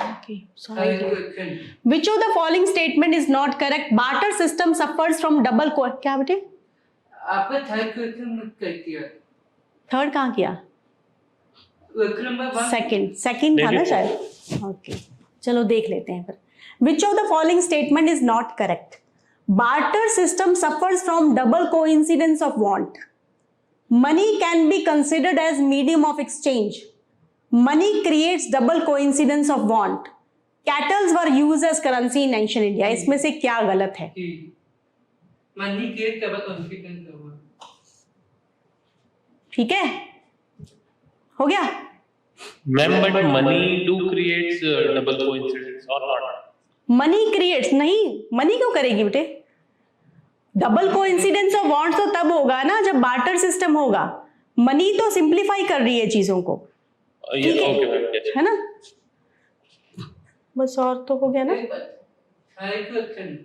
okay, sorry. Which of the following statement is not correct? Barter system suffers from double क्या बेटे? आपने थर्ड क्वेश्चन कर दिया, थर्ड कहाँ किया? सेकंड था ना शायद। ओके, चलो देख लेते हैं फिर। Which of the following statement is not correct? Barter system suffers from double coincidence of want. Money can be considered as medium of exchange. Money creates double coincidence of want. Cattle were used as currency in ancient India. इसमें से क्या गलत है? मनी के डबल कॉन्फिडेंस होगा। ठीक है, हो गया? Ma'am, but money do creates double coincidence or not? Money creates नहीं, मनी क्यों करेगी बेटे? डबल कोइंसिडेंस ऑफ वांट्स तो तब होगा ना जब बार्टर सिस्टम होगा। मनी तो सिंप्लीफाई कर रही है चीजों को। ये ठीक okay, ma'am, yes. है ना? बस और तो हो गया ना? Third question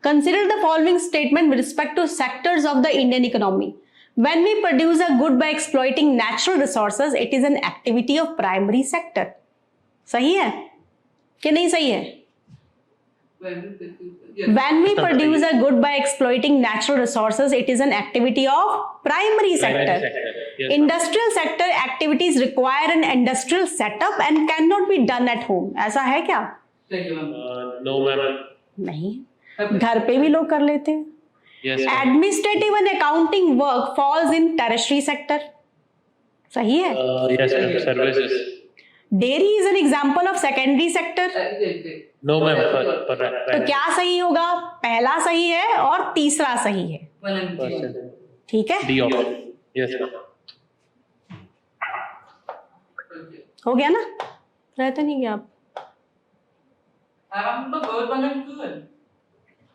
Consider the following statement with respect to sectors of the Indian economy. When we produce a good by exploiting natural resources, it is an activity of primary sector. सही है कि नहीं सही है? When we produce a good by exploiting natural resources, it is an activity of primary sector. Yes, Industrial sector activities require an industrial setup and cannot be done at home. ऐसा है क्या? No, ma'am. नहीं, घर पे भी लोग कर लेते हैं। Yes, ma'am. Administrative and accounting work falls in tertiary sector. सही है? Yes, ma'am. Services. Dairy is an example of secondary sector. No, ma'am. Right. तो क्या सही होगा? पहला सही है और तीसरा सही है। ठीक है, D option. Yes, ma'am. हो गया ना? रहते नहीं क्या आप?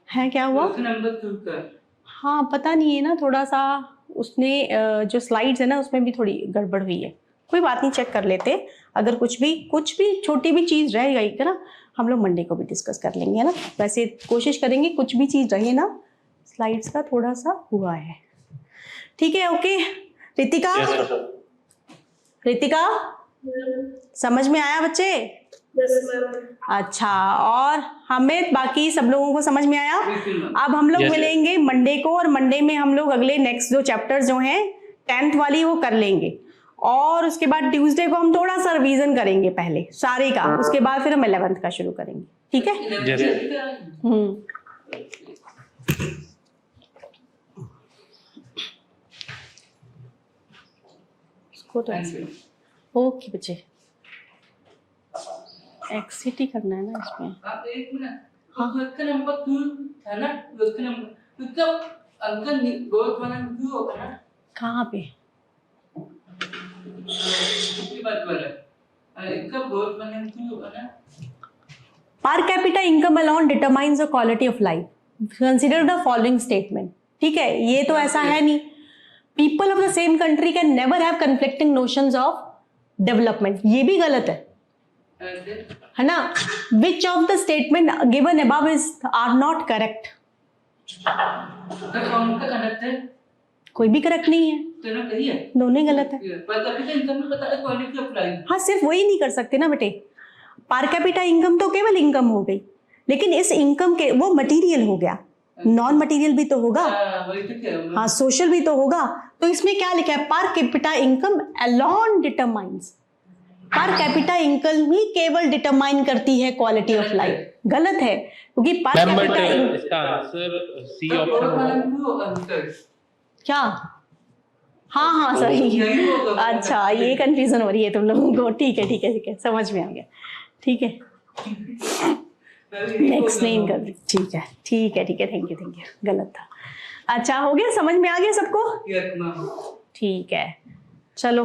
है क्या हुआ? हाँ पता नहीं है ना, थोड़ा सा उसने जो स्लाइड्स है ना उसमें भी थोड़ी गड़बड़ हुई है। कोई बात नहीं, चेक कर लेते। अगर कुछ भी छोटी भी चीज़ रह गई है ना, हम लोग मंडे को भी डिस्कस कर लेंगे, है ना। वैसे कोशिश करेंगे कुछ भी चीज़ रहे ना, स्लाइड्स का थोड़ा सा हुआ है। ठीक है, okay. Ritika, Yes, sir. Ritika समझ में आया बच्चे? Yes, ma'am. अच्छा, और हमें बाकी सब लोगों को समझ में आया? अब हम लोग Yes, मिलेंगे मंडे को, और मंडे में हम लोग अगले नेक्स्ट जो चैप्टर्स जो हैं 10th वाली वो कर लेंगे, और उसके बाद ट्यूसडे को हम थोड़ा सा रिवीजन करेंगे पहले सारे का, उसके बाद फिर हम 11th का शुरू करेंगे। ठीक है? Yes. उसको तो ऐसे ओके बच्चे, एक्सिट ही करना है ना इसमें। आप एक मिनट, उसका नंबर 2 है ना, उसका नंबर उसका अंकल बहुत बड़ा 2 होगा ना। कहाँ पे? इसकी बात कर रहा है, इसका बहुत बड़ा 2 होगा ना। Per capita income alone determines the quality of life. Consider the following statement. ठीक है, ये तो ऐसा है नहीं। People of the same country can never have conflicting notions of development. ये भी गलत है ना। Which of the statement given above are not correct? तो कौन सा करेक्ट है? कोई भी करेक्ट नहीं है, दोनों सही है। दोनों ही गलत है। पर कैपिटा इनकम में पता है क्वालिटी ऑफ लाइफ। हाँ, सिर्फ वही नहीं कर सकते ना बेटे। पर कैपिटा इनकम तो केवल इनकम हो गई, लेकिन इस इनकम के वो मटेरियल हो गया, नॉन मटेरियल भी तो होगा। वही तो क्या है। हाँ, सोशल भी तो होगा। तो इसमें क्या लिखा है? Per capita income alone determines. Per capita income ही केवल डिटरमाइन करती है क्वालिटी ऑफ लाइफ। गलत है, क्योंकि पर मैम बट कैपिटा इसका आंसर सी तो बहुत बड़ा ऑप्शन 2 होगा अंकल। क्या? हाँ हाँ सही नहीं होगा। अच्छा, ये कंफ्यूजन हो रही है तुम लोगों को। ठीक है ठीक है ठीक है, समझ में आ गया। ठीक है, मैं एक्सप्लेन कर रही। ठीक है ठीक है ठीक है, थैंक यू। गलत था। अच्छा, हो गया, समझ में आ गया सबको? Yes ma'am. ठीक है, चलो